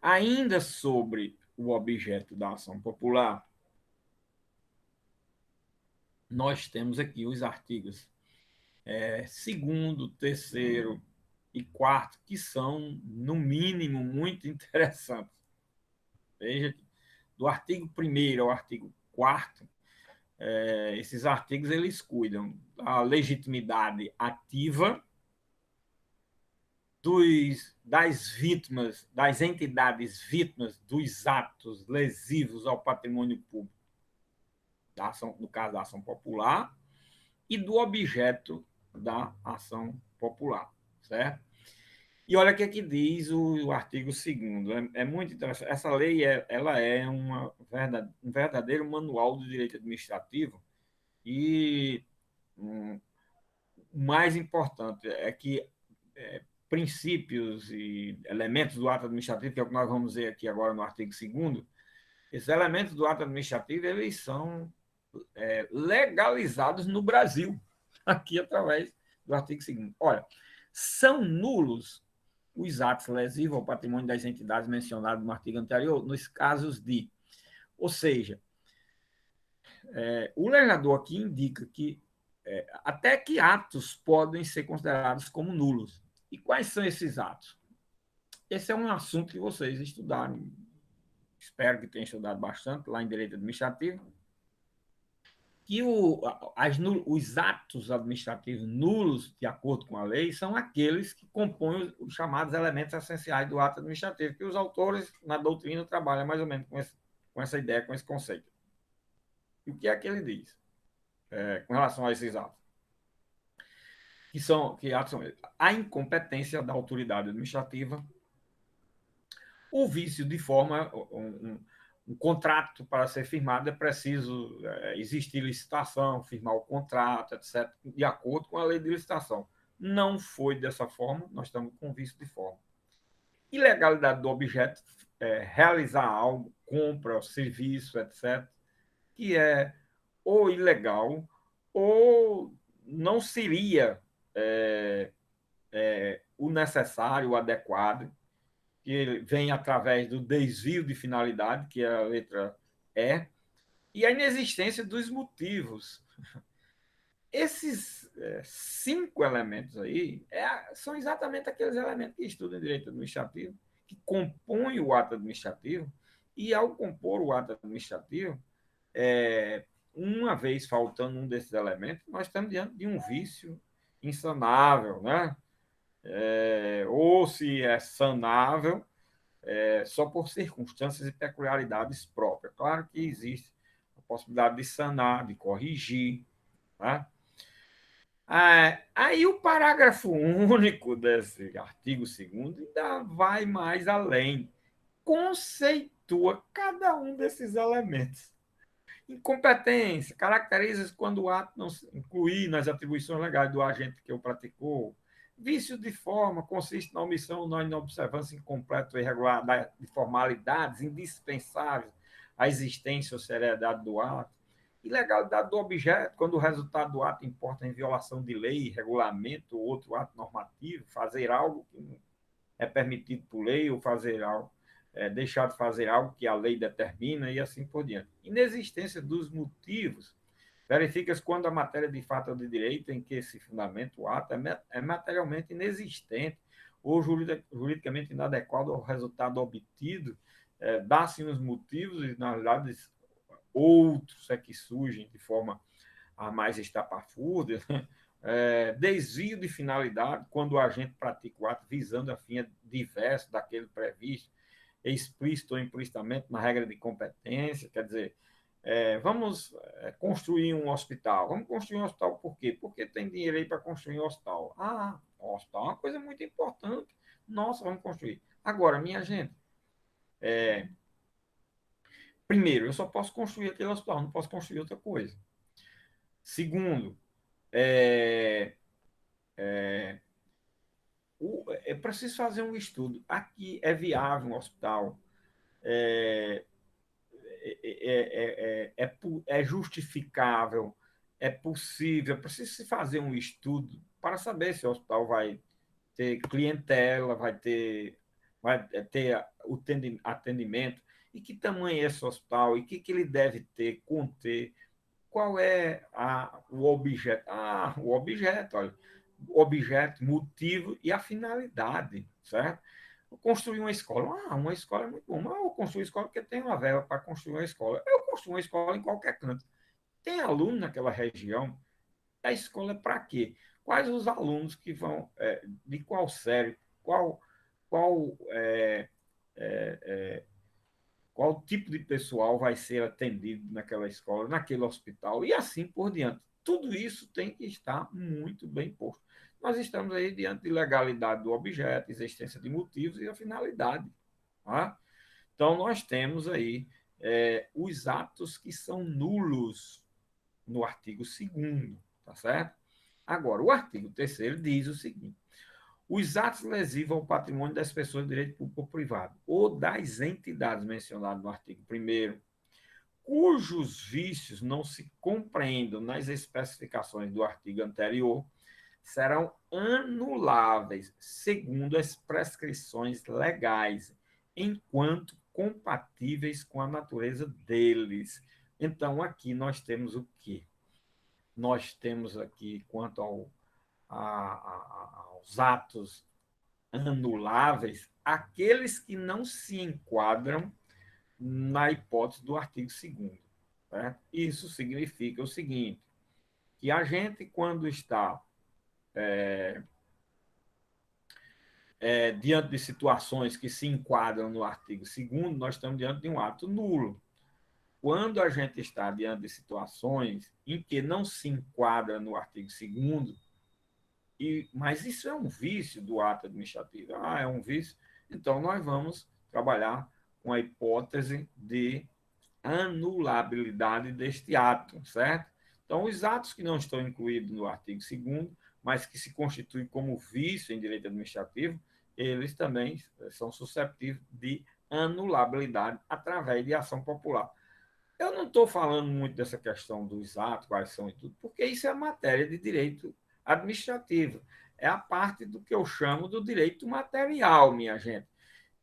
ainda sobre o objeto da ação popular, nós temos aqui os artigos 2º, 3º e 4º, que são, no mínimo, muito interessantes. Veja, do artigo 1º ao artigo 4º, esses artigos eles cuidam da legitimidade ativa das vítimas, das entidades vítimas dos atos lesivos ao patrimônio público, no caso da ação popular, e do objeto da ação popular, certo? E olha o que, diz o artigo 2º, é muito interessante. Essa lei ela é um verdadeiro manual do direito administrativo e o mais importante é que princípios e elementos do ato administrativo, que é o que nós vamos ver aqui agora no artigo 2º, esses elementos do ato administrativo eles são legalizados no Brasil, aqui através do artigo 2º. Olha, são nulos os atos lesivos ao patrimônio das entidades mencionados no artigo anterior, nos casos de... Ou seja, o legislador aqui indica que até que atos podem ser considerados como nulos. E quais são esses atos? Esse é um assunto que vocês estudaram, espero que tenham estudado bastante lá em Direito Administrativo, que os atos administrativos nulos, de acordo com a lei, são aqueles que compõem os chamados elementos essenciais do ato administrativo, que os autores, na doutrina, trabalham mais ou menos com essa ideia, com esse conceito. E o que é que ele diz com relação a esses atos? Que atos são eles? A incompetência da autoridade administrativa, o vício de forma, um contrato para ser firmado é preciso existir licitação, firmar o contrato, etc., de acordo com a lei de licitação. Não foi dessa forma, nós estamos com vício de forma. Ilegalidade do objeto, realizar algo, compra, serviço, etc., que é ou ilegal ou não seria o necessário, o adequado, que vem através do desvio de finalidade, que é a letra E, e a inexistência dos motivos. Esses 5 elementos aí são exatamente aqueles elementos que estudam em direito administrativo, que compõem o ato administrativo, e ao compor o ato administrativo, uma vez faltando um desses elementos, nós estamos diante de um vício insanável, né? Ou se é sanável, só por circunstâncias e peculiaridades próprias. Claro que existe a possibilidade de sanar, de corrigir. Tá? Aí o parágrafo único desse artigo 2º ainda vai mais além, conceitua cada um desses elementos. Incompetência caracteriza quando o ato não se incluir nas atribuições legais do agente que o praticou. Vício de forma consiste na omissão ou na inobservância incompleta ou irregular de formalidades indispensáveis à existência ou seriedade do ato. Ilegalidade do objeto, quando o resultado do ato importa em violação de lei, regulamento ou outro ato normativo, fazer algo que não é permitido por lei ou fazer algo deixar de fazer algo que a lei determina e assim por diante. Inexistência dos motivos verifica-se quando a matéria de fato ou de direito em que se fundamenta o ato é materialmente inexistente ou juridicamente inadequado ao resultado obtido, dá-se os motivos e, na realidade, outros é que surgem de forma a mais estapafúrdia, desvio de finalidade, quando o agente pratica o ato visando a fim diverso daquele previsto, explícito ou implicitamente na regra de competência, quer dizer, vamos construir um hospital. Vamos construir um hospital por quê? Porque tem dinheiro aí para construir um hospital. O hospital é uma coisa muito importante. Nossa, vamos construir. Agora, minha gente, primeiro, eu só posso construir aquele hospital, não posso construir outra coisa. Segundo, é preciso fazer um estudo. Aqui é viável um hospital? É justificável? É possível? É preciso se fazer um estudo para saber se o hospital vai ter clientela, vai ter o atendimento, e que tamanho é esse hospital, e o que ele deve ter, conter, qual é o objeto. O objeto, olha, o objeto, motivo e a finalidade, certo? Construir uma escola. Uma escola é muito bom. Mas eu construo escola porque tem uma verba para construir uma escola. Eu construo uma escola em qualquer canto. Tem aluno naquela região. A escola é para quê? Quais os alunos que vão, de qual série, qual, é, qual tipo de pessoal vai ser atendido naquela escola, naquele hospital, e assim por diante. Tudo isso tem que estar muito bem posto. Nós estamos aí diante de legalidade do objeto, existência de motivos e a finalidade. Tá? Então, nós temos aí os atos que são nulos no artigo 2º, tá certo? Agora, o artigo 3º diz o seguinte: os atos lesivos ao patrimônio das pessoas de direito público ou privado, ou das entidades mencionadas no artigo 1º, cujos vícios não se compreendam nas especificações do artigo anterior, serão anuláveis segundo as prescrições legais, enquanto compatíveis com a natureza deles. Então, aqui nós temos o quê? nós temos aqui quanto aos atos anuláveis, aqueles que não se enquadram na hipótese do artigo 2º. Certo? Isso significa o seguinte, que a gente, quando está diante de situações que se enquadram no artigo 2º, nós estamos diante de um ato nulo. Quando a gente está diante de situações em que não se enquadra no artigo 2º, mas isso é um vício do ato administrativo. É um vício. Então, nós vamos trabalhar com a hipótese de anulabilidade deste ato, certo? Então, os atos que não estão incluídos no artigo 2º, mas que se constituem como vício em direito administrativo, eles também são susceptíveis de anulabilidade através de ação popular. Eu não estou falando muito dessa questão dos atos, quais são e tudo, porque isso é matéria de direito administrativo. É a parte do que eu chamo do direito material, minha gente.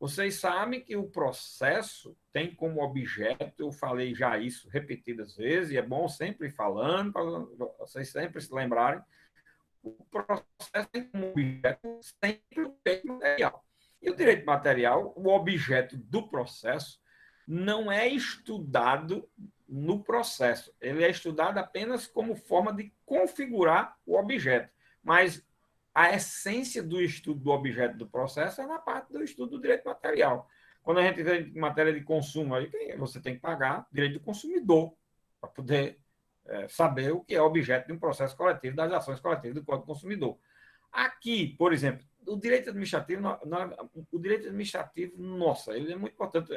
Vocês sabem que o processo tem como objeto, eu falei já isso repetidas vezes, e é bom sempre falando, para vocês sempre se lembrarem, o processo tem como objeto sempre o direito material. E o direito material, o objeto do processo, não é estudado no processo. Ele é estudado apenas como forma de configurar o objeto. Mas a essência do estudo do objeto do processo é na parte do estudo do direito material. Quando a gente vê em matéria de consumo, aí você tem que pagar direito do consumidor para poder saber o que é objeto de um processo coletivo, das ações coletivas do Código do Consumidor. Aqui, por exemplo, o direito administrativo, nossa, ele é muito importante.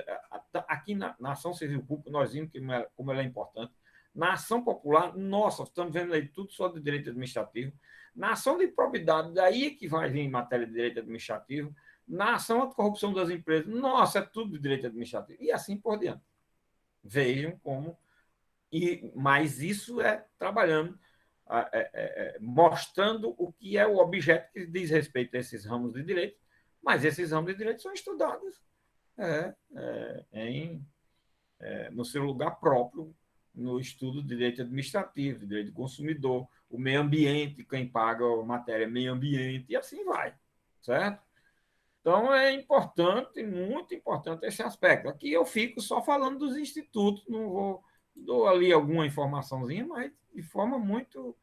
Aqui na ação civil pública, nós vimos como ele é importante. Na ação popular, nossa, estamos vendo aí tudo só de direito administrativo. Na ação de improbidade, daí é que vai vir em matéria de direito administrativo. Na ação anticorrupção das empresas, nossa, é tudo de direito administrativo. E assim por diante. Vejam como. Mas isso é trabalhando, mostrando o que é o objeto que diz respeito a esses ramos de direito, mas esses ramos de direito são estudados no seu lugar próprio, no estudo de direito administrativo, de direito do consumidor, o meio ambiente, quem paga a matéria é meio ambiente, e assim vai, certo? Então, é importante, muito importante esse aspecto. Aqui eu fico só falando dos institutos, não vou dou ali alguma informaçãozinha, mas de forma muito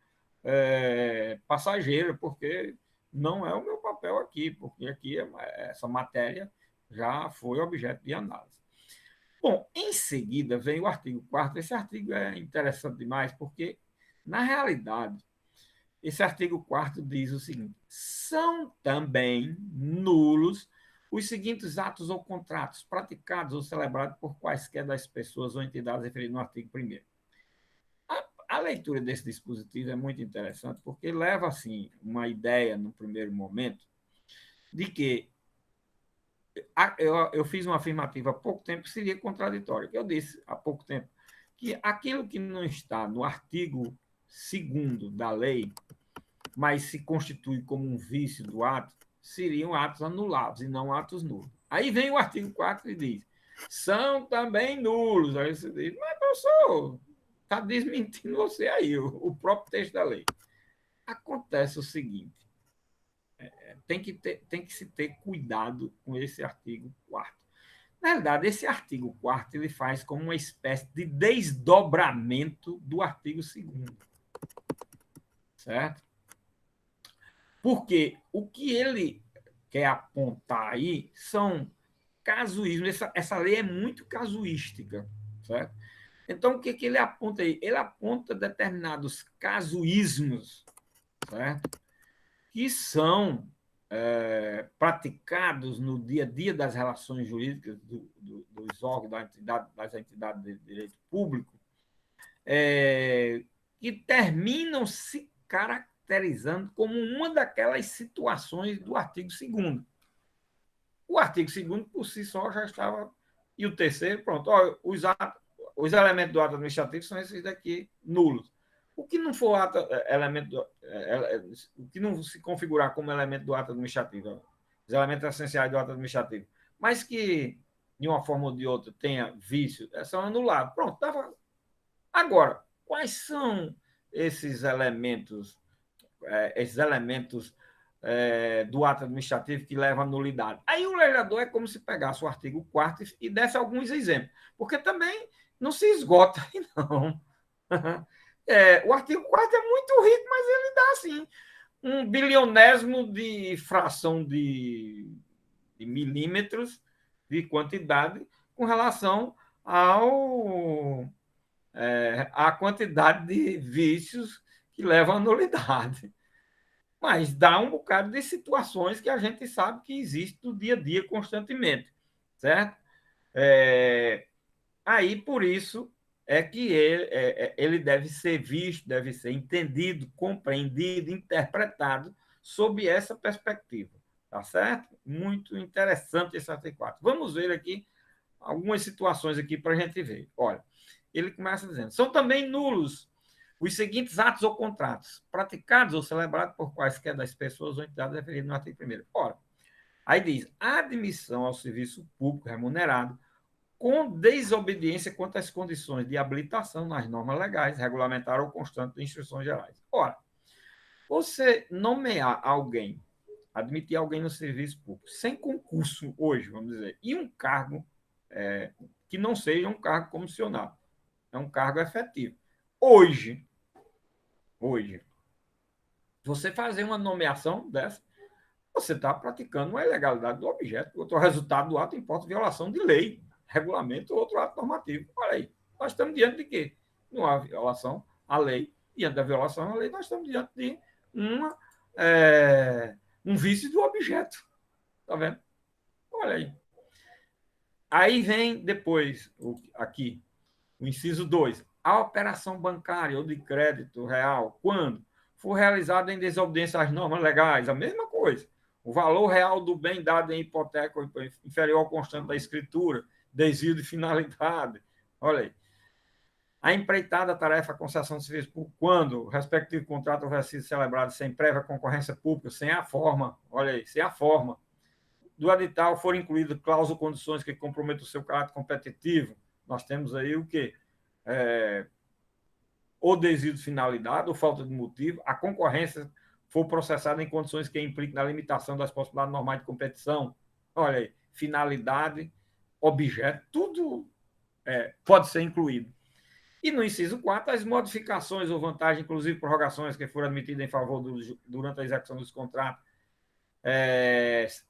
passageira, porque não é o meu papel aqui, porque aqui essa matéria já foi objeto de análise. Bom, em seguida vem o artigo 4º. Esse artigo é interessante demais, porque, na realidade, esse artigo 4º diz o seguinte: são também nulos os seguintes atos ou contratos praticados ou celebrados por quaisquer das pessoas ou entidades referidas no artigo 1º. A leitura desse dispositivo é muito interessante, porque leva, assim, uma ideia, no primeiro momento, de que eu fiz uma afirmativa há pouco tempo que seria contraditória, que eu disse há pouco tempo, que aquilo que não está no artigo 2º da lei, mas se constitui como um vício do ato, seriam atos anulados e não atos nulos. Aí vem o artigo 4 e diz: são também nulos. Aí você diz: mas, professor, está desmentindo você aí, o próprio texto da lei. Acontece o seguinte: tem que se ter cuidado com esse artigo 4º. Na verdade, esse artigo 4º ele faz como uma espécie de desdobramento do artigo 2º. Certo? Porque o que ele quer apontar aí são casuísmos. Essa lei é muito casuística, certo? Então, o que ele aponta aí? Ele aponta determinados casuísmos, certo? Que são praticados no dia a dia das relações jurídicas dos órgãos das entidades de direito público, que terminam se caracterizando como uma daquelas situações do artigo 2º. O artigo 2º, por si só, já estava. E o terceiro, pronto. Os elementos do ato administrativo são esses daqui, nulos. O que não for o que não se configurar como elemento do ato administrativo, os elementos essenciais do ato administrativo, mas que, de uma forma ou de outra, tenha vício, são anulados. Pronto, estava. Agora, quais são esses elementos, do ato administrativo que levam à nulidade. Aí o legislador é como se pegasse o artigo 4º e desse alguns exemplos, porque também não se esgota aí, não. O artigo 4º é muito rico, mas ele dá, assim, um bilionésimo de fração de milímetros de quantidade com relação à quantidade de vícios que levam à nulidade. Mas dá um bocado de situações que a gente sabe que existe no dia a dia constantemente, certo? Aí, por isso, é que ele deve ser visto, deve ser entendido, compreendido, interpretado sob essa perspectiva, tá certo? Muito interessante esse artigo 4. Vamos ver aqui algumas situações aqui para a gente ver. Olha, ele começa dizendo: são também nulos os seguintes atos ou contratos, praticados ou celebrados por quaisquer das pessoas ou entidades referidas no artigo 1º. Ora, aí diz: a admissão ao serviço público remunerado com desobediência quanto às condições de habilitação nas normas legais, regulamentar ou constante de instruções gerais. Ora, você nomear alguém, admitir alguém no serviço público, sem concurso hoje, vamos dizer, e um cargo que não seja um cargo comissionado, é um cargo efetivo. Hoje, você fazer uma nomeação dessa, você está praticando uma ilegalidade do objeto. O resultado do ato importa violação de lei, regulamento ou outro ato normativo. Olha aí, nós estamos diante de quê? Não há violação à lei. Diante da violação à lei, nós estamos diante de um vício do objeto. Está vendo? Olha aí. Aí vem depois, aqui, o inciso 2. A operação bancária ou de crédito real, quando for realizada em desobediência às normas legais, a mesma coisa. O valor real do bem dado em hipoteca inferior ao constante da escritura, desvio de finalidade. Olha aí. A empreitada tarefa concessão de serviço público, quando o respectivo contrato houver sido celebrado sem prévia concorrência pública, sem a forma, olha aí, sem a forma do edital for incluído cláusulas ou condições que comprometam o seu caráter competitivo, nós temos aí o quê? Ou desvio de finalidade, ou falta de motivo, a concorrência for processada em condições que impliquem na limitação das possibilidades normais de competição. Olha aí, finalidade, objeto, tudo pode ser incluído. E no inciso 4, as modificações ou vantagens, inclusive prorrogações que foram admitidas em favor durante a execução dos contratos,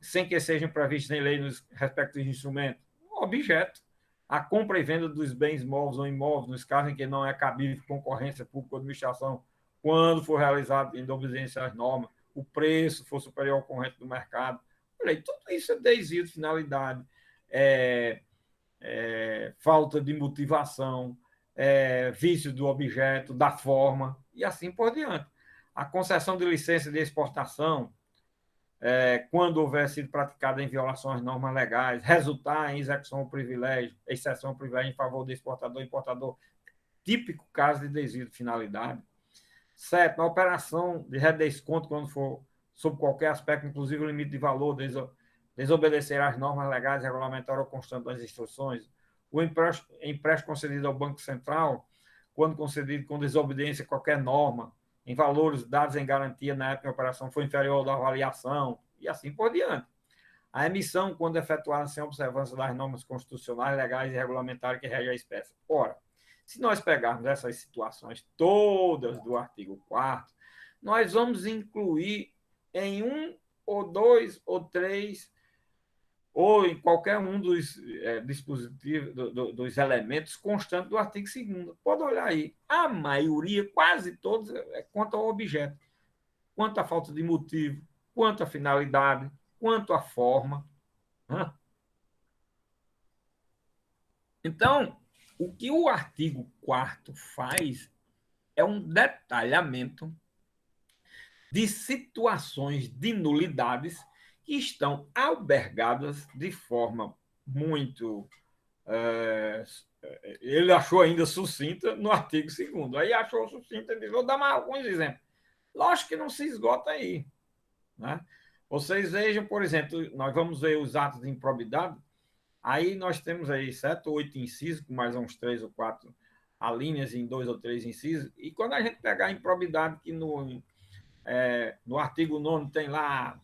sem que sejam previstos em lei nos respectivos instrumentos, objeto. A compra e venda dos bens móveis ou imóveis, nos casos em que não é cabível concorrência pública ou administração, quando for realizado em obediência às normas, o preço for superior ao corrente do mercado. Olha, tudo isso é desvio de finalidade, falta de motivação, vício do objeto, da forma, e assim por diante. A concessão de licença de exportação, quando houver sido praticada em violação às normas legais, resultar em execução ou privilégio, exceção ou privilégio em favor do exportador, importador, típico caso de desvio de finalidade. 7. Na operação de redesconto, quando for sob qualquer aspecto, inclusive o limite de valor, desobedecer às normas legais, regulamentar ou constante das instruções. O empréstimo concedido ao Banco Central, quando concedido com desobediência a qualquer norma, em valores dados em garantia na época da operação foi inferior ao da avaliação, e assim por diante. A emissão, quando efetuada sem observância das normas constitucionais, legais e regulamentares que regem a espécie. Ora, se nós pegarmos essas situações todas do artigo 4º, nós vamos incluir em um ou dois ou três ou em qualquer um dos dispositivos, dos elementos constantes do artigo 2º. Pode olhar aí. A maioria, quase todos, quanto ao objeto. Quanto à falta de motivo, quanto à finalidade, quanto à forma. Então, o que o artigo 4º faz é um detalhamento de situações de nulidades que estão albergadas de forma muito... ele achou ainda sucinta no artigo 2º. Aí achou sucinta e disse, vou dar mais alguns exemplos. Lógico que não se esgota aí. Né? Vocês vejam, por exemplo, nós vamos ver os atos de improbidade, aí nós temos aí 7 ou 8 incisos, com mais uns 3 ou 4 alíneas em 2 ou 3 incisos, e quando a gente pegar a improbidade que no artigo 9 tem lá,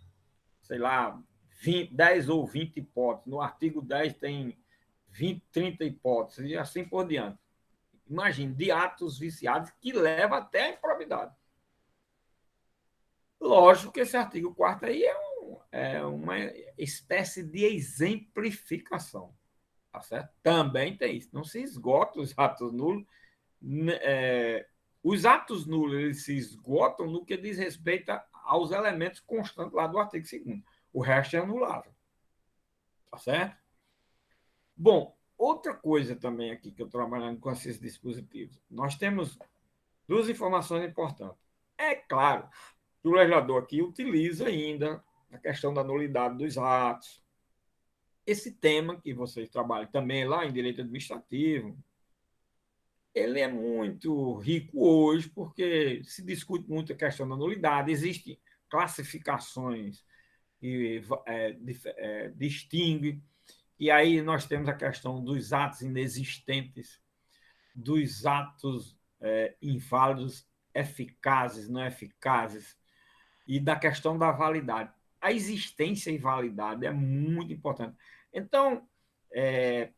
sei lá, 20, 10 ou 20 hipóteses, no artigo 10 tem 20, 30 hipóteses, e assim por diante. Imagine, de atos viciados que leva até a improbidade. Lógico que esse artigo 4 aí é uma espécie de exemplificação, tá certo? Também tem isso. Não se esgota os atos nulos. Os atos nulos eles se esgotam no que diz respeito aos elementos constantes lá do artigo 2º. O resto é anulável, tá certo? Bom, outra coisa também aqui que eu estou trabalhando com esses dispositivos, nós temos duas informações importantes. É claro que o legislador aqui utiliza ainda a questão da nulidade dos atos. Esse tema que vocês trabalham também lá em direito administrativo, ele é muito rico hoje, porque se discute muito a questão da nulidade, existem classificações que distinguem, e aí nós temos a questão dos atos inexistentes, dos atos inválidos, eficazes, não eficazes, e da questão da validade. A existência e validade é muito importante. Então,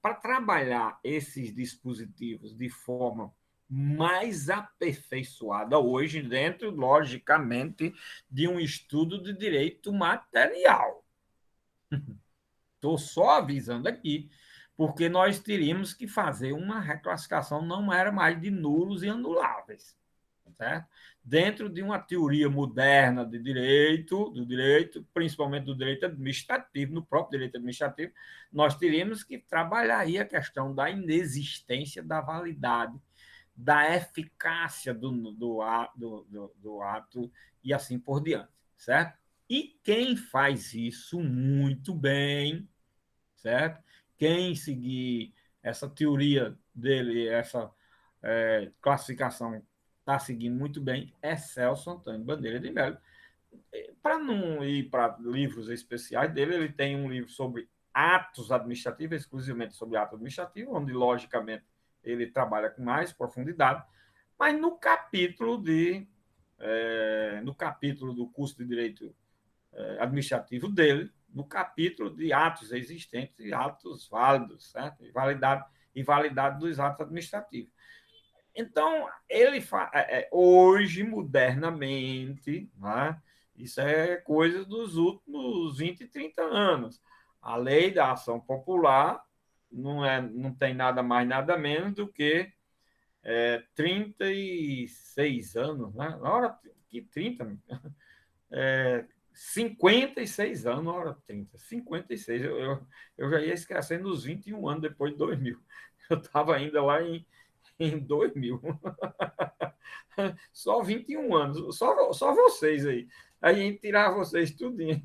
para trabalhar esses dispositivos de forma mais aperfeiçoada hoje, dentro, logicamente, de um estudo de direito material. Estou só avisando aqui, porque nós teríamos que fazer uma reclassificação, não era mais de nulos e anuláveis, certo? Dentro de uma teoria moderna de direito, do direito, principalmente do direito administrativo, no próprio direito administrativo, nós teríamos que trabalhar aí a questão da inexistência da validade, da eficácia do ato e assim por diante, certo? E quem faz isso muito bem, certo? Quem seguir essa teoria dele, essa classificação está seguindo muito bem, é Celso Antônio Bandeira de Melo. Para não ir para livros especiais dele, ele tem um livro sobre atos administrativos, exclusivamente sobre ato administrativo, onde, logicamente, ele trabalha com mais profundidade, mas no capítulo do curso de Direito administrativo dele, no capítulo de atos existentes e atos válidos, certo? E validade dos atos administrativos. Então, hoje, modernamente, né, isso é coisa dos últimos 20, 30 anos. A lei da ação popular não tem nada mais, nada menos do que 36 anos, né? Na hora que 30, 56 anos, na hora 30, 56. Eu já ia esquecendo os 21 anos depois de 2000. Eu estava ainda lá em 2000. Só 21 anos, só vocês aí. Aí a gente tirar vocês tudinho.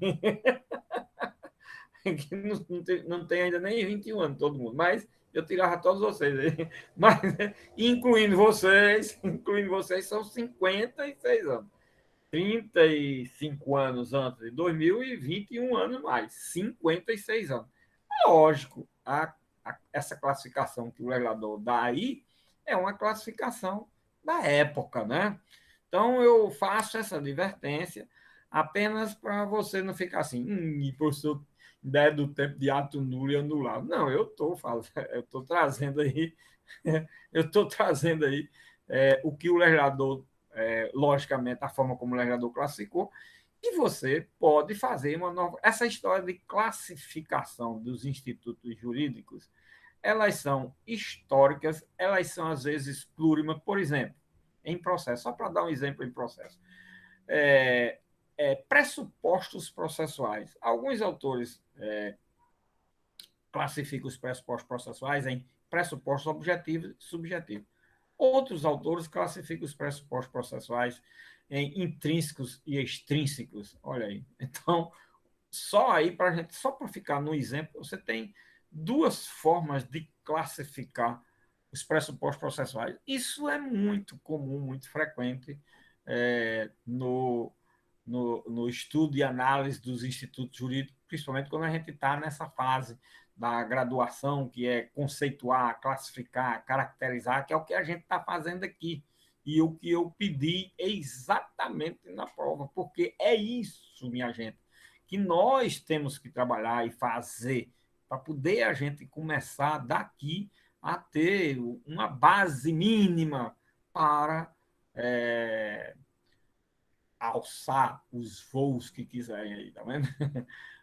Que não tem ainda nem 21 anos todo mundo, mas eu tirava todos vocês aí. Mas, incluindo vocês, são 56 anos. 35 anos antes de 2000 e 21 anos mais, 56 anos. Lógico, essa classificação que o legislador dá aí é uma classificação da época, né? Então, eu faço essa advertência apenas para você não ficar assim, professor, ideia do tempo de ato nulo e anulado. Não, eu estou trazendo aí, eu estou trazendo aí o que o legislador, logicamente, a forma como o legislador classificou, e você pode fazer uma nova. Essa história de classificação dos institutos jurídicos, elas são históricas, elas são às vezes plurimas, por exemplo, em processo, só para dar um exemplo em processo. Pressupostos processuais. Alguns autores classificam os pressupostos processuais em pressupostos objetivos e subjetivos. Outros autores classificam os pressupostos processuais em intrínsecos e extrínsecos. Olha aí. Então, só para ficar no exemplo, você tem duas formas de classificar os pressupostos processuais. Isso é muito comum, muito frequente no estudo e análise dos institutos jurídicos, principalmente quando a gente está nessa fase da graduação, que é conceituar, classificar, caracterizar, que é o que a gente está fazendo aqui. E o que eu pedi é exatamente na prova, porque é isso, minha gente, que nós temos que trabalhar e fazer para poder a gente começar daqui a ter uma base mínima para alçar os voos que quiserem aí, tá vendo?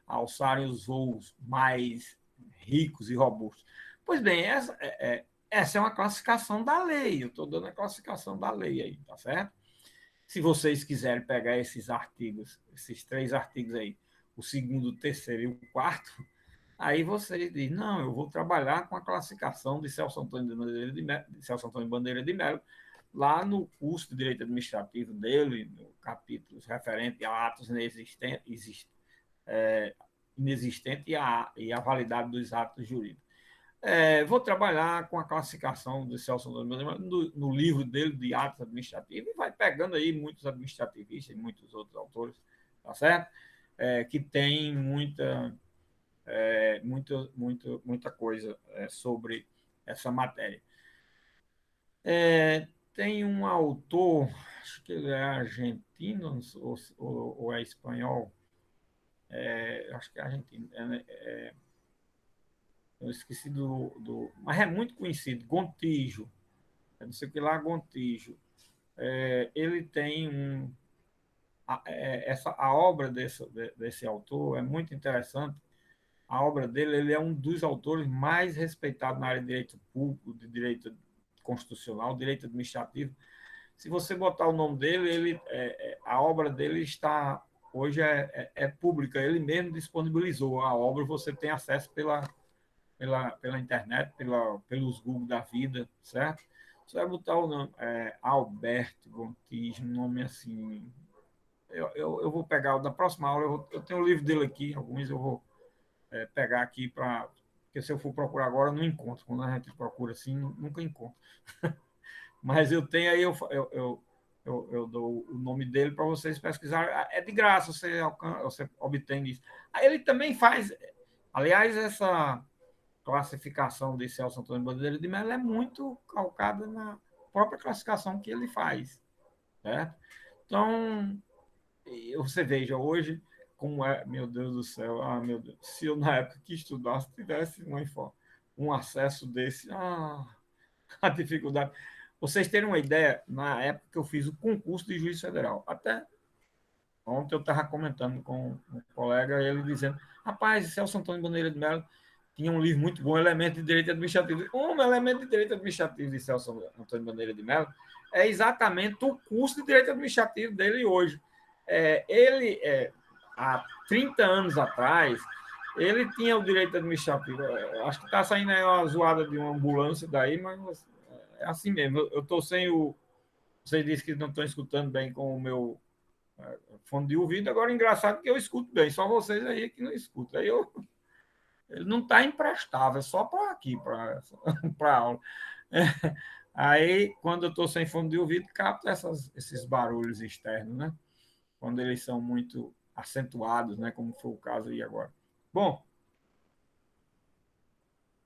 Alçarem os voos mais ricos e robustos. Pois bem, essa é uma classificação da lei, eu estou dando a classificação da lei aí, tá certo? Se vocês quiserem pegar esses artigos, esses 3 artigos aí, o segundo, o terceiro e o quarto, aí vocês dizem, não, eu vou trabalhar com a classificação de Celso Antônio Bandeira de Mello, lá no curso de Direito Administrativo dele, no capítulo referente a atos inexistentes e a validade dos atos jurídicos. Vou trabalhar com a classificação de Celso Antônio no livro dele de atos administrativos e vai pegando aí muitos administrativistas e muitos outros autores, tá certo? Que tem muita coisa sobre essa matéria. Tem um autor, acho que ele é argentino ou é espanhol, acho que é argentino, eu esqueci mas é muito conhecido, Gontijo, não sei o que lá, Gontijo. Ele tem a obra desse autor é muito interessante. A obra dele, ele é um dos autores mais respeitados na área de direito público, de direito constitucional, direito administrativo. Se você botar o nome dele, a obra dele está hoje é pública. Ele mesmo disponibilizou a obra, você tem acesso pela internet, pelos Google da vida, certo? Você vai botar o nome, Alberto Gontijo, um nome assim. Eu vou pegar, na próxima aula, eu tenho o livro dele aqui, alguns eu vou pegar aqui para. Porque se eu for procurar agora, não encontro. Quando a gente procura assim, nunca encontro. Mas eu tenho aí, eu dou o nome dele para vocês pesquisarem. É de graça, você obtém isso. Aí ele também faz. Aliás, essa classificação de Celso Antônio Bandeira de Mello é muito calcada na própria classificação que ele faz. Certo? Então, você veja hoje como é, meu Deus do céu, meu Deus, se eu na época que estudasse tivesse um acesso desse, a dificuldade. Vocês terem uma ideia, na época que eu fiz o concurso de juiz federal, até ontem eu estava comentando com um colega, ele dizendo, rapaz, Celso Antônio Bandeira de Mello tinha um livro muito bom, Elemento de Direito Administrativo. Um elemento de Direito Administrativo de Celso Antônio Bandeira de Mello é exatamente o curso de Direito Administrativo dele hoje. Ele, há 30 anos atrás, ele tinha o direito administrativo. Acho que está saindo aí uma zoada de uma ambulância daí, mas é assim mesmo. Eu estou sem o. Vocês disseram que não estão escutando bem com o meu fone de ouvido. Agora, engraçado que eu escuto bem, só vocês aí que não escutam. Ele não está imprestável, é só para aqui, para a aula. Aí, quando eu estou sem fone de ouvido, capto esses barulhos externos, né? Quando eles são muito acentuados, né? Como foi o caso aí agora. Bom,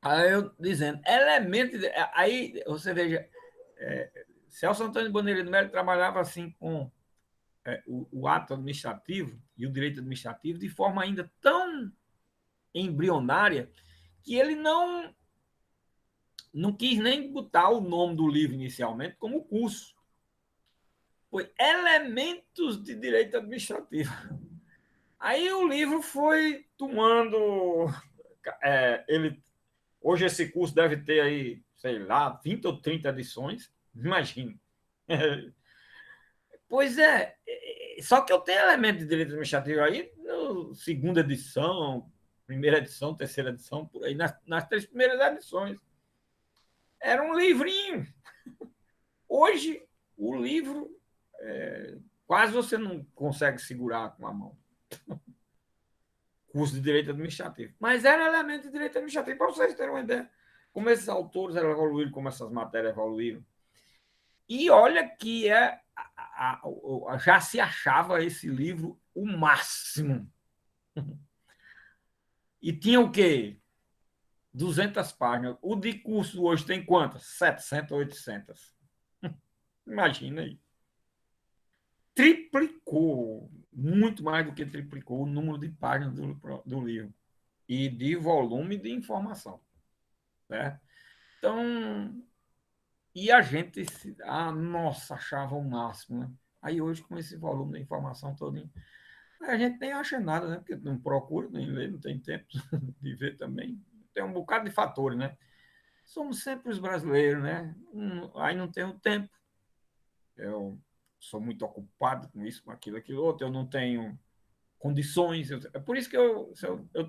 aí eu dizendo, elemento. Aí você veja, Celso Antônio Bandeira de Mello trabalhava assim com o ato administrativo e o direito administrativo de forma ainda tão embrionária que ele não quis nem botar o nome do livro inicialmente como curso. Foi Elementos de Direito Administrativo. Aí o livro foi tomando. Ele, hoje esse curso deve ter aí, sei lá, 20 ou 30 edições. Imagine. Pois só que eu tenho elemento de direito administrativo aí, segunda edição, primeira edição, terceira edição, por aí, nas 3 primeiras edições. Era um livrinho. Hoje, o livro, quase você não consegue segurar com a mão. Curso de direito administrativo. Mas era elemento de direito administrativo, para vocês terem uma ideia. Como esses autores evoluíram, como essas matérias evoluíram. E olha que já se achava esse livro o máximo. E tinha o quê? 200 páginas. O de curso hoje tem quantas? 700, 800. Imagina aí. Triplicou, muito mais do que triplicou o número de páginas do livro e de volume de informação. Certo? Então, e a gente, nossa, achava o máximo. Né? Aí hoje, com esse volume de informação todo, a gente nem acha nada, né? Porque não procura, nem lê, não tem tempo de ver também. Tem um bocado de fatores, né? Somos sempre os brasileiros, né? Aí não tenho tempo. Eu sou muito ocupado com isso, com aquilo, aquilo outro. Eu não tenho condições. É por isso que eu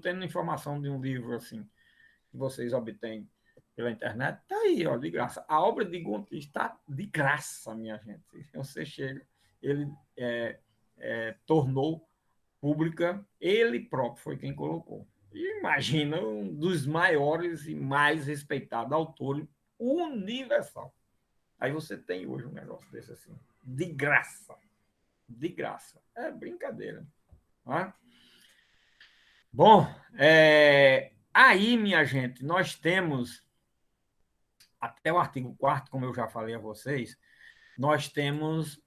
tenho informação de um livro assim, que vocês obtêm pela internet, tá aí, ó, de graça. A obra de Gontijo está de graça, minha gente. Você chega, ele tornou pública, ele próprio foi quem colocou. Imagina um dos maiores e mais respeitados autores universal. Aí você tem hoje um negócio desse assim, de graça. De graça. É brincadeira. Não é? Bom, aí, minha gente, nós temos, até o artigo 4º, como eu já falei a vocês, nós temos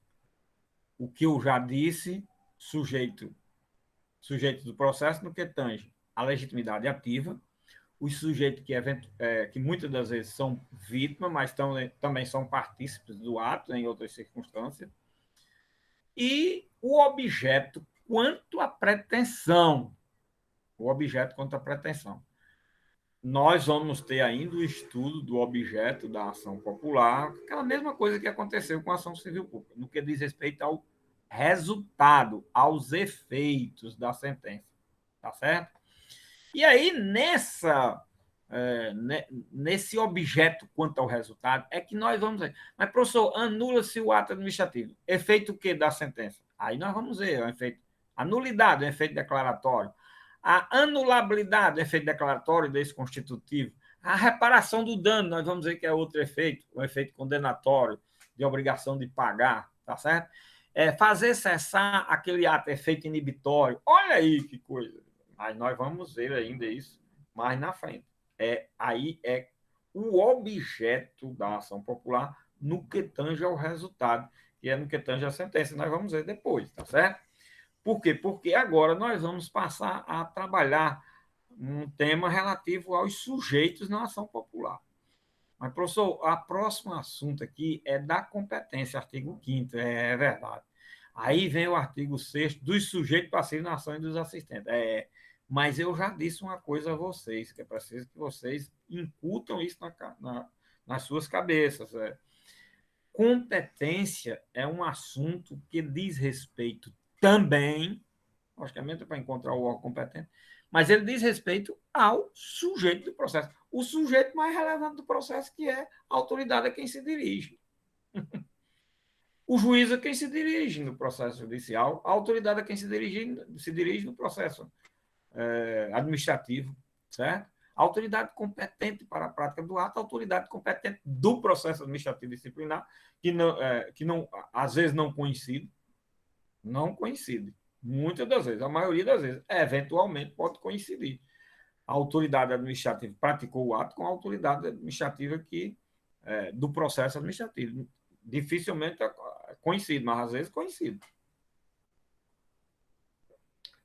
o que eu já disse, sujeito do processo, no que tange a legitimidade ativa, os sujeitos que muitas das vezes são vítimas, mas também são partícipes do ato em outras circunstâncias, e o objeto quanto à pretensão. O objeto quanto à pretensão. Nós vamos ter ainda o estudo do objeto da ação popular, aquela mesma coisa que aconteceu com a ação civil pública, no que diz respeito ao resultado, aos efeitos da sentença. Tá certo? E aí, nesse objeto quanto ao resultado, é que nós vamos ver. Mas, professor, anula-se o ato administrativo. Efeito o que da sentença? Aí nós vamos ver o efeito. A nulidade, o efeito declaratório. A anulabilidade, o efeito declaratório desse constitutivo. A reparação do dano, nós vamos ver que é outro efeito, o efeito condenatório, de obrigação de pagar, tá certo? Fazer cessar aquele ato, efeito inibitório. Olha aí que coisa. Mas nós vamos ver ainda isso mais na frente. Aí é o objeto da ação popular no que tange ao resultado, que é no que tange a sentença. Nós vamos ver depois, tá certo? Por quê? Porque agora nós vamos passar a trabalhar um tema relativo aos sujeitos na ação popular. Mas, professor, o próximo assunto aqui é da competência, artigo 5º, é verdade. Aí vem o artigo 6º dos sujeitos passivos na ação e dos assistentes. Mas eu já disse uma coisa a vocês, que é preciso que vocês incutam isso nas suas cabeças. Competência é um assunto que diz respeito também, logicamente para encontrar o órgão competente, mas ele diz respeito ao sujeito do processo. O sujeito mais relevante do processo, que é a autoridade a quem se dirige. O juiz a quem se dirige no processo judicial, a autoridade a quem se dirige no processo administrativo, certo? A autoridade competente para a prática do ato, a autoridade competente do processo administrativo disciplinar, que não às vezes não coincide, muitas das vezes, a maioria das vezes, eventualmente pode coincidir. A autoridade administrativa praticou o ato com a autoridade administrativa do processo administrativo. Dificilmente coincide, mas às vezes coincide.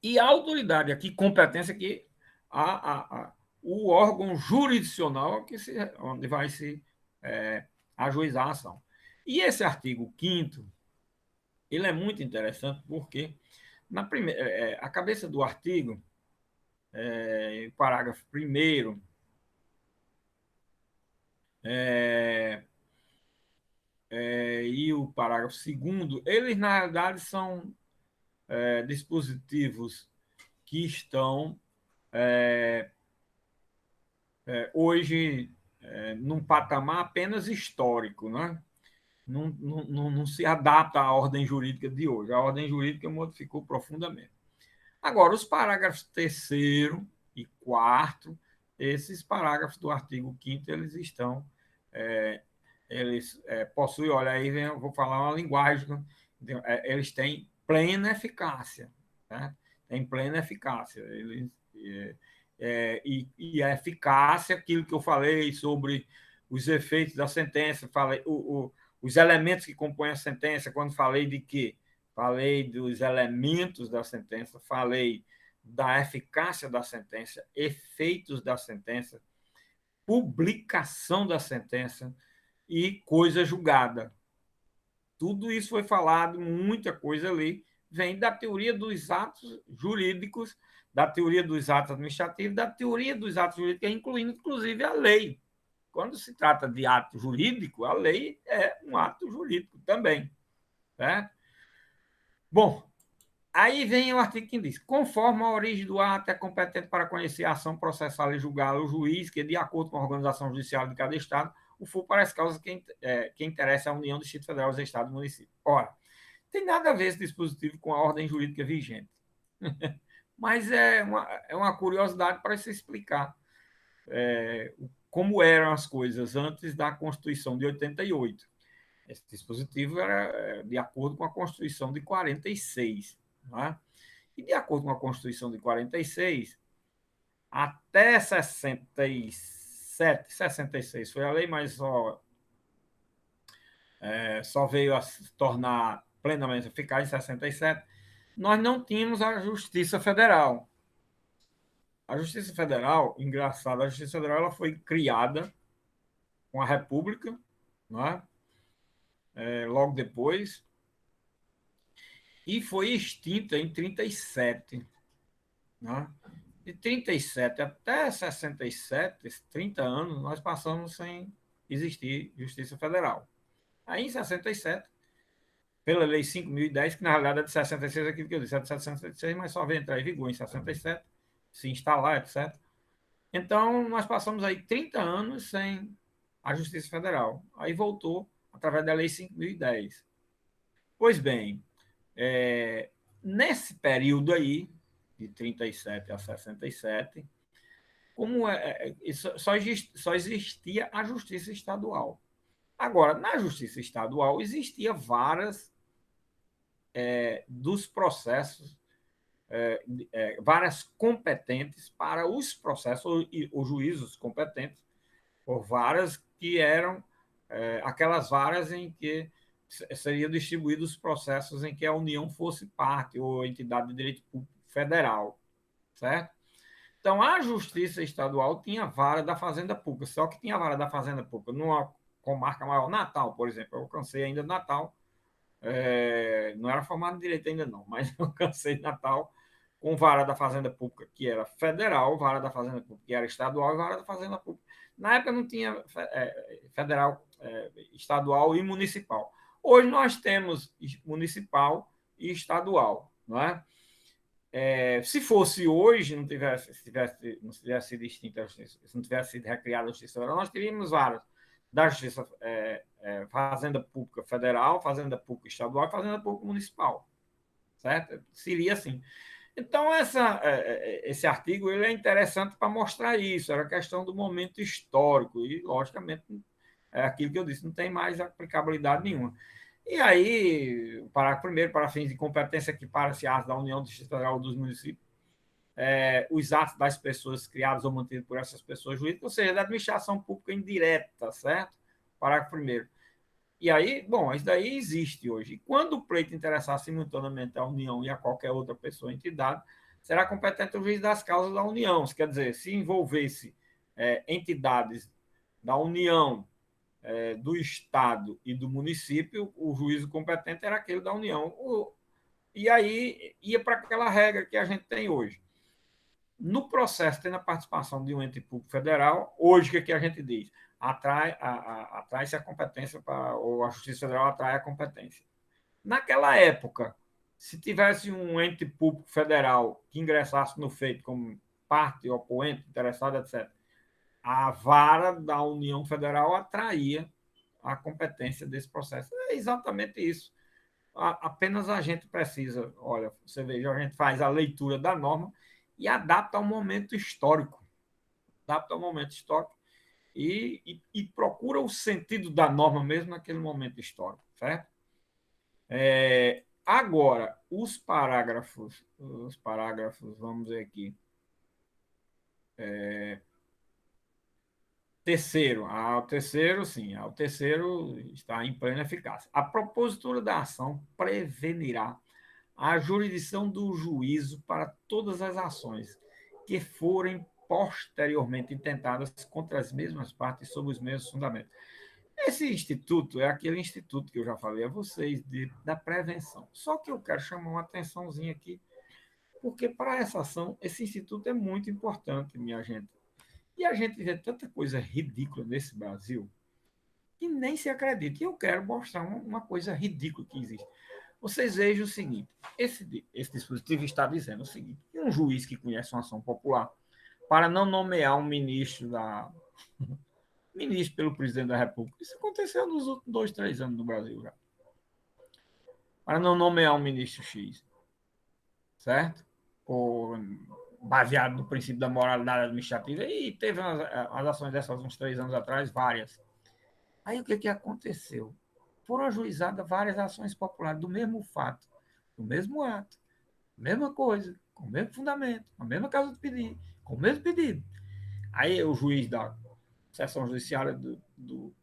E a autoridade aqui, competência aqui, o órgão jurisdicional onde vai se ajuizar a ação. E esse artigo 5º, ele é muito interessante porque a cabeça do artigo, o parágrafo 1º, e o parágrafo 2º, eles, na realidade, são dispositivos que estão hoje num patamar apenas histórico, né? Não se adapta à ordem jurídica de hoje. A ordem jurídica modificou profundamente. Agora, os parágrafos 3º e 4º, esses parágrafos do artigo 5º, eles estão, possuem, olha aí, eu vou falar uma linguagem, eles têm plena eficácia, né? Tem plena eficácia. e a eficácia, aquilo que eu falei sobre os efeitos da sentença, falei, os elementos que compõem a sentença, quando falei de quê? Falei dos elementos da sentença, falei da eficácia da sentença, efeitos da sentença, publicação da sentença e coisa julgada. Tudo isso foi falado, muita coisa ali vem da teoria dos atos jurídicos, da teoria dos atos administrativos, da teoria dos atos jurídicos, incluindo, inclusive, a lei. Quando se trata de ato jurídico, a lei é um ato jurídico também. Certo? Bom, aí vem o artigo que diz: conforme a origem do ato, é competente para conhecer a ação processal e julgar o juiz, que, de acordo com a organização judicial de cada Estado, o for para as causas que interessa a União, do Distrito Federal, os Estados e municípios. Ora, tem nada a ver esse dispositivo com a ordem jurídica vigente. Mas é uma curiosidade para se explicar como eram as coisas antes da Constituição de 88. Esse dispositivo era de acordo com a Constituição de 46. Não é? E de acordo com a Constituição de 46, até 67, 66 foi a lei, mas só veio a se tornar plenamente eficaz em 67, nós não tínhamos a Justiça Federal. A Justiça Federal, engraçado, a Justiça Federal ela foi criada com a República, não é? Logo depois, e foi extinta em 37. Né? De 37 até 67, 30 anos, nós passamos sem existir Justiça Federal. Aí, em 67, pela Lei 5.010, que na realidade é de 66, aquilo que eu disse, é de 66, mas só veio entrar em vigor em 67, se instalar, etc. Então, nós passamos aí 30 anos sem a Justiça Federal. Aí voltou através da Lei 5.010. Pois bem, nesse período aí, de 37 a 67, como só existia a Justiça Estadual. Agora, na Justiça Estadual, existia várias dos processos, várias competentes para os processos, os juízos competentes, por varas que eram aquelas varas em que seriam distribuídos os processos em que a União fosse parte ou entidade de direito público federal, certo? Então, a Justiça Estadual tinha vara da Fazenda Pública, só que tinha vara da Fazenda Pública numa comarca maior, Natal, por exemplo. Eu alcancei ainda Natal, não era formado em direito ainda não, mas eu alcancei Natal com vara da Fazenda Pública, que era federal, vara da Fazenda Pública, que era estadual, e vara da Fazenda Pública. Na época não tinha federal, estadual e municipal. Hoje nós temos municipal e estadual, não é? Se fosse hoje, não tivesse sido extinta a justiça, se não tivesse sido recriada a justiça federal, nós teríamos várias da justiça Fazenda Pública Federal, Fazenda Pública Estadual e Fazenda Pública Municipal, certo? Seria assim. Então, esse artigo ele é interessante para mostrar isso, era a questão do momento histórico, e, logicamente, é aquilo que eu disse, não tem mais aplicabilidade nenhuma. E aí, primeiro, para fins de competência que para-se atos da União, do Distrito Federal ou dos municípios, os atos das pessoas criados ou mantidos por essas pessoas jurídicas, ou seja, da administração pública indireta, certo? Parágrafo primeiro. E aí, bom, isso daí existe hoje. E quando o pleito interessar simultaneamente a União e a qualquer outra pessoa ou entidade, será competente o juiz das causas da União. Isso quer dizer, se envolvesse entidades da União, do Estado e do município, o juízo competente era aquele da União. E aí ia para aquela regra que a gente tem hoje. No processo, tendo a participação de um ente público federal, hoje o que a gente diz? Atrai-se a competência, ou a Justiça Federal atrai a competência. Naquela época, se tivesse um ente público federal que ingressasse no feito como parte, opoente, interessado, etc., a vara da União Federal atraía a competência desse processo. É exatamente isso. Apenas a gente precisa, olha, você veja, a gente faz a leitura da norma e adapta ao momento histórico. Adapta ao momento histórico e procura o sentido da norma mesmo naquele momento histórico, certo? Agora, os parágrafos, vamos ver aqui. Terceiro, o terceiro, sim, o terceiro está em plena eficácia. A propositura da ação prevenirá a jurisdição do juízo para todas as ações que forem posteriormente intentadas contra as mesmas partes sob os mesmos fundamentos. Esse instituto é aquele instituto que eu já falei a vocês da prevenção. Só que eu quero chamar uma atençãozinha aqui, porque para essa ação, esse instituto é muito importante, minha gente. E a gente vê tanta coisa ridícula nesse Brasil que nem se acredita. E eu quero mostrar uma coisa ridícula que existe. Vocês vejam o seguinte: esse dispositivo está dizendo o seguinte: que um juiz que conhece uma ação popular, para não nomear um ministro pelo presidente da República, isso aconteceu nos últimos 2, 3 anos no Brasil já, para não nomear um ministro X, certo? Por, baseado no princípio da moralidade administrativa, e teve as ações dessas uns 3 anos atrás, várias. Aí o que aconteceu? Foram ajuizadas várias ações populares do mesmo fato, do mesmo ato, mesma coisa, com o mesmo fundamento, com a mesma causa de pedido, com o mesmo pedido. Aí o juiz da seção judiciária do,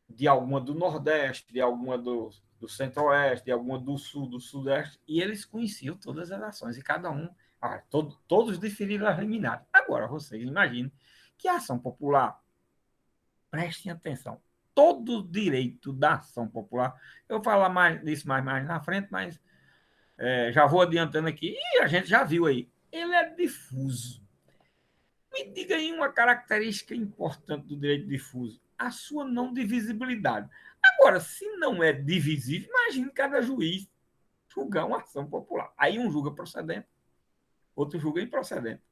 de alguma do Nordeste, de alguma do Centro-Oeste, de alguma do Sul, do Sudeste, e eles conheciam todas as ações, e cada um, todos deferiram as liminares. Agora, vocês imaginem que a ação popular, prestem atenção, todo direito da ação popular, eu vou falar mais disso mais na frente, mas já vou adiantando aqui, e a gente já viu aí, ele é difuso. Me diga aí uma característica importante do direito difuso: a sua não divisibilidade. Agora, se não é divisível, imagine cada juiz julgar uma ação popular. Aí um julga procedente, outro julga improcedente.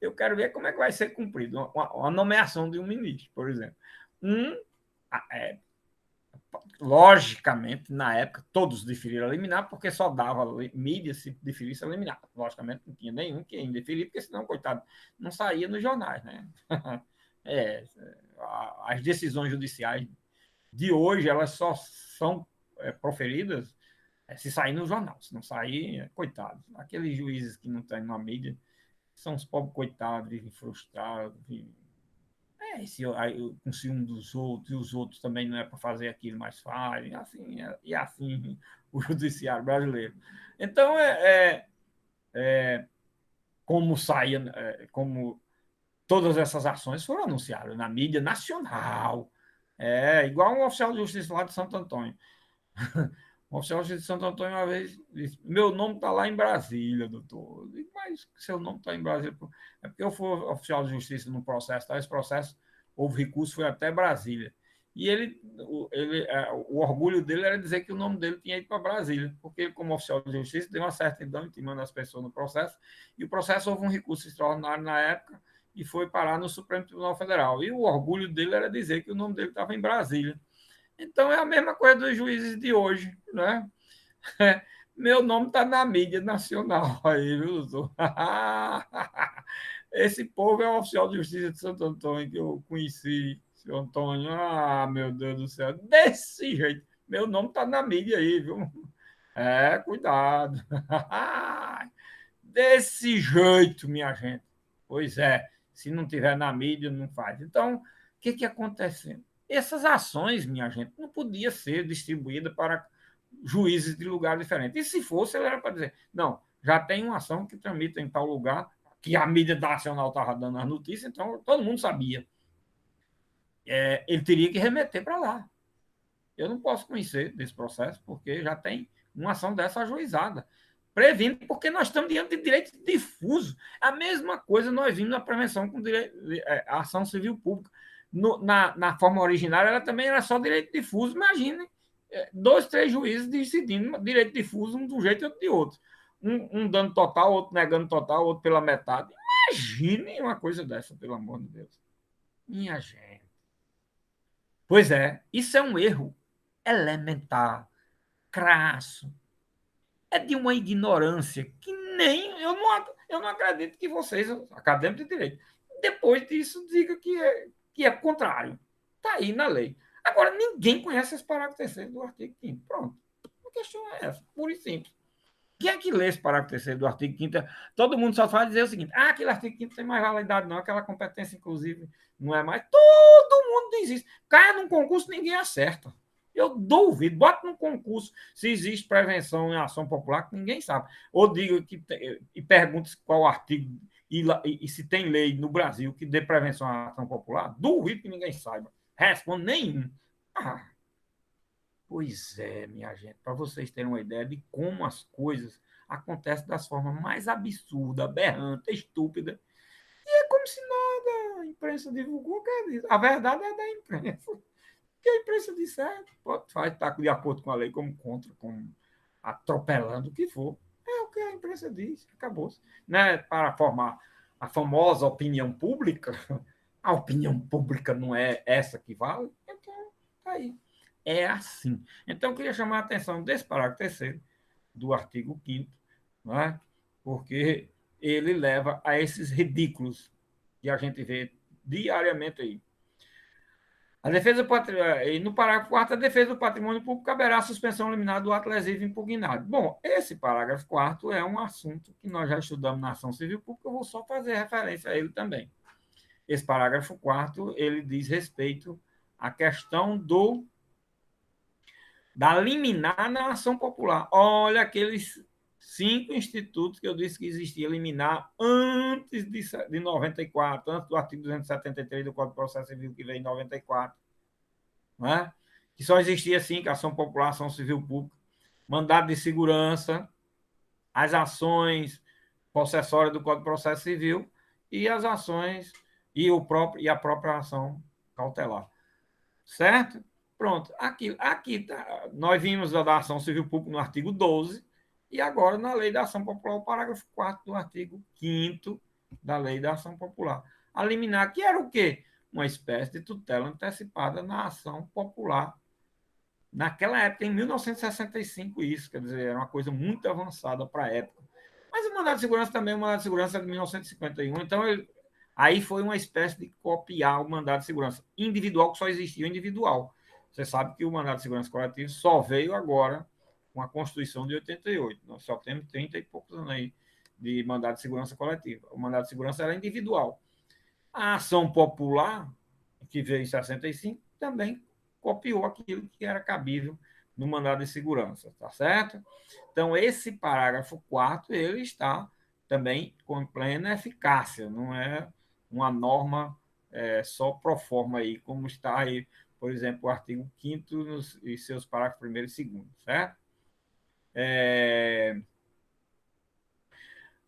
Eu quero ver como é que vai ser cumprido uma nomeação de um ministro, por exemplo. Um é, logicamente, na época, todos deferiram a liminar, porque só dava mídia se deferisse a liminar. Logicamente, não tinha nenhum que indeferir, porque senão, coitado, não saía nos jornais, né? É, as decisões judiciais de hoje, elas só são proferidas se sair no jornal. Se não sair, coitado. Aqueles juízes que não estão na mídia são os pobres coitados, vivem frustrados, vivem com ciúme dos outros, e os outros também não é para fazer aquilo, mas fazem, assim o judiciário brasileiro. Então, como saia, como todas essas ações foram anunciadas na mídia nacional, igual um oficial de justiça lá de Santo Antônio. Um oficial de Santo Antônio uma vez disse: meu nome está lá em Brasília, doutor. Eu digo: mas seu nome está em Brasília? É porque eu fui oficial de justiça no processo, tá? Esse processo, houve recurso, foi até Brasília. E o orgulho dele era dizer que o nome dele tinha ido para Brasília, porque ele, como oficial de justiça, deu uma certidão intimando as pessoas no processo, e o processo houve um recurso extraordinário na época e foi parar no Supremo Tribunal Federal. E o orgulho dele era dizer que o nome dele estava em Brasília. Então é a mesma coisa dos juízes de hoje, né? Meu nome está na mídia nacional aí, viu, doutor? Esse povo é o oficial de justiça de Santo Antônio que eu conheci, seu Antônio. Ah, meu Deus do céu, desse jeito. Meu nome está na mídia aí, viu? Cuidado. Desse jeito, minha gente. Pois é, se não tiver na mídia, não faz. Então, o que acontece? Essas ações, minha gente, não podia ser distribuída para juízes de lugares diferentes. E se fosse, ele era para dizer: não, já tem uma ação que tramita em tal lugar, que a mídia nacional estava dando as notícias, então todo mundo sabia. Ele teria que remeter para lá. Eu não posso conhecer desse processo, porque já tem uma ação dessa ajuizada. Previndo, porque nós estamos diante de direito difuso. A mesma coisa nós vimos na prevenção com a ação civil pública. Na forma originária, ela também era só direito difuso. Imagine, 2, 3 juízes decidindo direito difuso, um de um jeito e outro de outro. Um dando total, outro negando total, outro pela metade. Imagine uma coisa dessa, pelo amor de Deus. Minha gente. Pois é, isso é um erro elementar, crasso. É de uma ignorância que nem eu não acredito que vocês, acadêmicos de direito, depois disso diga que é contrário. Está aí na lei. Agora, ninguém conhece esse parágrafo terceiro do artigo 5º. Pronto. A questão é essa, pura e simples. Quem é que lê esse parágrafo terceiro do artigo 5º? Todo mundo só faz dizer o seguinte: aquele artigo 5º tem mais validade, não, aquela competência, inclusive, não é mais. Todo mundo diz isso. Caia num concurso, ninguém acerta. Eu duvido, bota num concurso se existe prevenção em ação popular, que ninguém sabe. Ou diga que e pergunte qual artigo e se tem lei no Brasil que dê prevenção à ação popular, duvido que ninguém saiba. Responde nenhum. Ah, pois é, minha gente, para vocês terem uma ideia de como as coisas acontecem das formas mais absurdas, aberrantes, estúpidas. E é como se nada, a imprensa divulgou, a verdade é da imprensa. O que a imprensa disser, pode estar de acordo com a lei, como contra, como atropelando, o que for. É o que a imprensa diz, acabou-se. Né? Para formar a famosa opinião pública, a opinião pública não é essa que vale, então, tá aí. É assim. Então, eu queria chamar a atenção desse parágrafo terceiro do artigo 5º, né? Porque ele leva a esses ridículos que a gente vê diariamente aí. A defesa do patrimônio, e no parágrafo 4º, a defesa do patrimônio público caberá a suspensão liminar do ato lesivo impugnado. Bom, esse parágrafo 4º é um assunto que nós já estudamos na ação civil pública, eu vou só fazer referência a ele também. Esse parágrafo 4º, ele diz respeito à questão da liminar na ação popular. Olha aqueles 5 institutos que eu disse que existia liminar antes de 94, antes do artigo 273 do Código de Processo Civil, que veio em 94, né? Que só existia 5, ação popular, ação civil pública, mandado de segurança, as ações possessórias do Código de Processo Civil e as ações e a própria ação cautelar. Certo? Pronto. Aqui tá, nós vimos da ação civil pública no artigo 12 e agora na lei da ação popular, o parágrafo 4º do artigo 5º da lei da ação popular. A liminar, que era o quê? Uma espécie de tutela antecipada na ação popular. Naquela época, em 1965, isso, quer dizer, era uma coisa muito avançada para a época. Mas o mandado de segurança também, o mandado de segurança é de 1951, então aí foi uma espécie de copiar o mandado de segurança individual, que só existia o individual. Você sabe que o mandado de segurança coletivo só veio agora com a Constituição de 88. Nós só temos 30 e poucos anos aí de mandado de segurança coletiva. O mandado de segurança era individual. A ação popular, que veio em 65, também copiou aquilo que era cabível no mandado de segurança, tá certo? Então, esse parágrafo 4º, ele está também com plena eficácia, não é uma norma só pro forma aí, como está aí, por exemplo, o artigo 5º e seus parágrafos 1º e 2º, certo?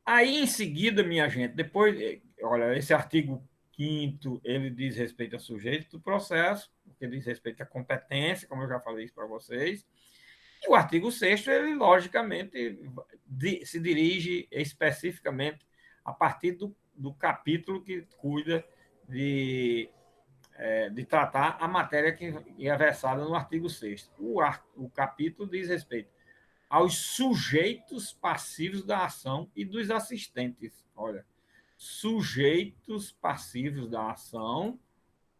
Aí, em seguida, minha gente, depois, olha, esse artigo 5º, ele diz respeito ao sujeito do processo, porque diz respeito à competência, como eu já falei isso para vocês. E o artigo 6º, ele, logicamente, se dirige especificamente a partir do capítulo que cuida de tratar a matéria que é versada no artigo 6º. O capítulo diz respeito aos sujeitos passivos da ação e dos assistentes. Olha, sujeitos passivos da ação,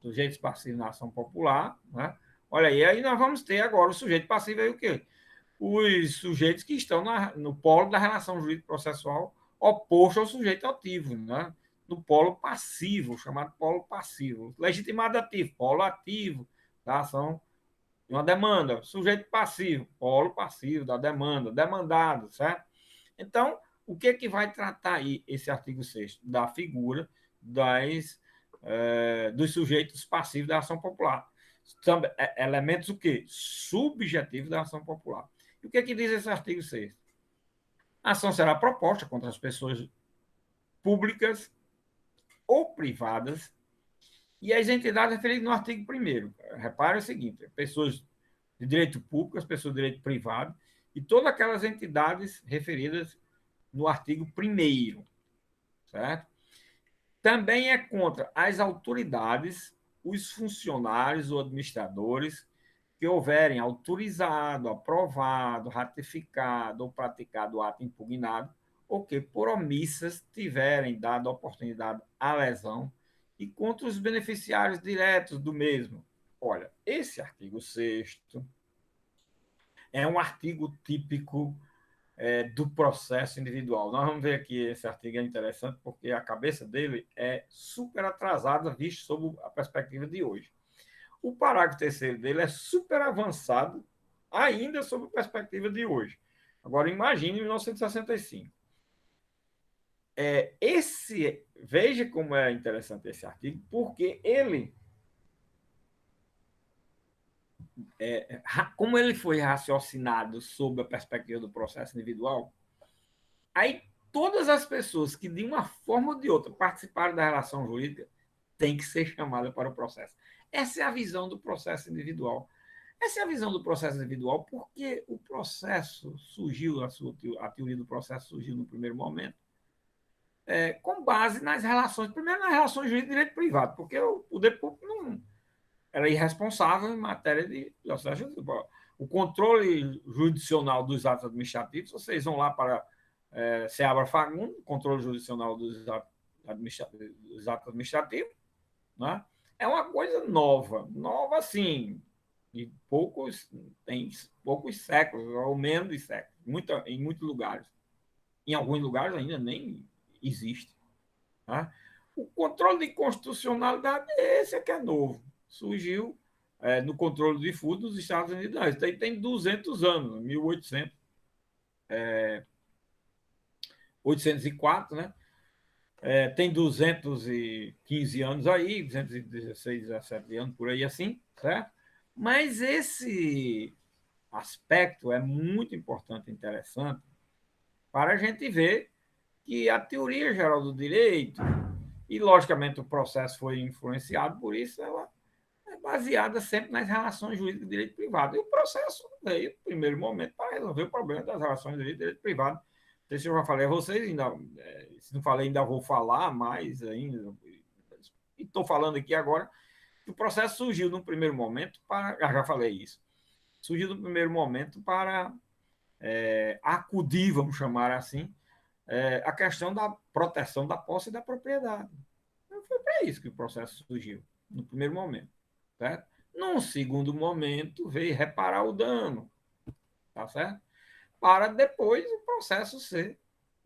sujeitos passivos da ação popular, né? Olha aí nós vamos ter agora o sujeito passivo aí o quê? Os sujeitos que estão no polo da relação jurídico-processual oposto ao sujeito ativo, né? No polo passivo, chamado polo passivo. Legitimado ativo, polo ativo da ação de uma demanda. Sujeito passivo, polo passivo da demanda, demandado, certo? Então, o que é que vai tratar aí esse artigo 6º? Da figura dos sujeitos passivos da ação popular. Elementos o quê? Subjetivos da ação popular. E o que é que diz esse artigo 6º? A ação será proposta contra as pessoas públicas ou privadas e as entidades referidas no artigo 1º. Repare o seguinte, pessoas de direito público, as pessoas de direito privado e todas aquelas entidades referidas no artigo 1º, certo? Também é contra as autoridades, os funcionários ou administradores que houverem autorizado, aprovado, ratificado ou praticado o ato impugnado, ou que, por omissas, tiverem dado oportunidade à lesão, e contra os beneficiários diretos do mesmo. Olha, esse artigo 6º é um artigo típico do processo individual. Nós vamos ver aqui, esse artigo é interessante porque a cabeça dele é super atrasada, visto sob a perspectiva de hoje. O parágrafo terceiro dele é super avançado, ainda sob a perspectiva de hoje. Agora, imagine 1965. Veja como é interessante esse artigo, porque como ele foi raciocinado sob a perspectiva do processo individual, aí todas as pessoas que de uma forma ou de outra participaram da relação jurídica têm que ser chamadas para o processo. Essa é a visão do processo individual. Essa é a visão do processo individual porque o processo surgiu, a teoria do processo surgiu no primeiro momento, com base nas relações, primeiro nas relações jurídicas de direito privado, porque o poder público não era irresponsável em matéria de processo. O controle jurisdicional dos atos administrativos, vocês vão lá para Seabra Fagundes, controle jurisdicional dos atos administrativos, né? É uma coisa nova assim, e tem poucos séculos, ou menos de séculos, em muitos lugares. Em alguns lugares ainda nem existe. Tá? O controle de constitucionalidade, esse é que é novo. Surgiu no controle de fundo dos Estados Unidos. Isso aí tem 200 anos, 1804, né? Tem 215 anos aí, 216, 17 anos, por aí assim, certo? Mas esse aspecto é muito importante e interessante para a gente ver que a teoria geral do direito, e logicamente o processo foi influenciado por isso, ela é baseada sempre nas relações jurídicas de direito privado. E o processo veio, no primeiro momento, para resolver o problema das relações de direito privado. Não sei se eu já falei a vocês, ainda, se não falei, ainda vou falar mais ainda. E estou falando aqui agora que o processo surgiu no primeiro momento para. Já falei isso. Surgiu no primeiro momento para acudir, vamos chamar assim, a questão da proteção da posse e da propriedade. Então, foi para isso que o processo surgiu, no primeiro momento. Certo? Num segundo momento, veio reparar o dano, tá certo? Para depois o processo ser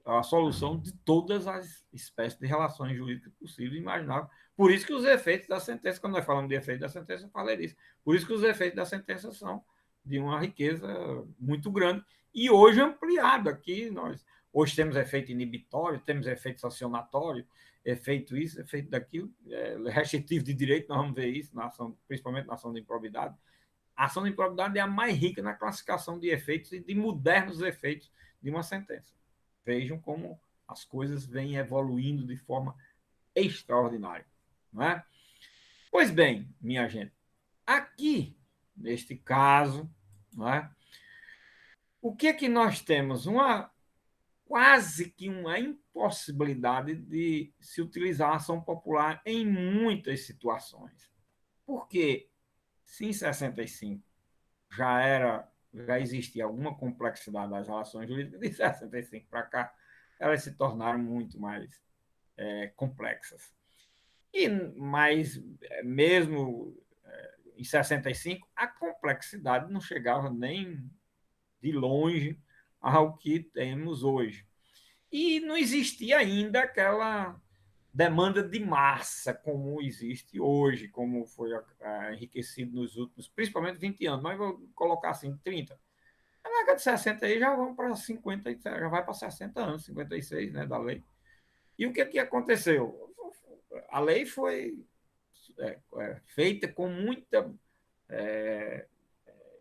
a solução de todas as espécies de relações jurídicas possíveis e imagináveis. Por isso que os efeitos da sentença, quando nós falamos de efeitos da sentença, eu falei disso. Por isso que os efeitos da sentença são de uma riqueza muito grande e hoje ampliado aqui. Hoje temos efeito inibitório, temos efeito sancionatório, efeito isso, efeito daquilo, restritivo de direito, nós vamos ver isso, na ação, principalmente na ação de improbidade. A ação de improbidade é a mais rica na classificação de efeitos e de modernos efeitos de uma sentença. Vejam como as coisas vêm evoluindo de forma extraordinária. Não é? Pois bem, minha gente, aqui, neste caso, não é? O que é que nós temos? Quase que uma impossibilidade de se utilizar a ação popular em muitas situações. Porque se em 65 já existia alguma complexidade das relações jurídicas, de 65 para cá, elas se tornaram muito mais complexas. Mas mesmo em 65, a complexidade não chegava nem de longe ao que temos hoje. E não existia ainda aquela demanda de massa como existe hoje, como foi enriquecido nos últimos, principalmente 20 anos, mas vou colocar assim, 30. Na década de 60 aí já vamos para 50, já vai para 60 anos, 56, né, da lei. E o que aconteceu? A lei foi feita com muita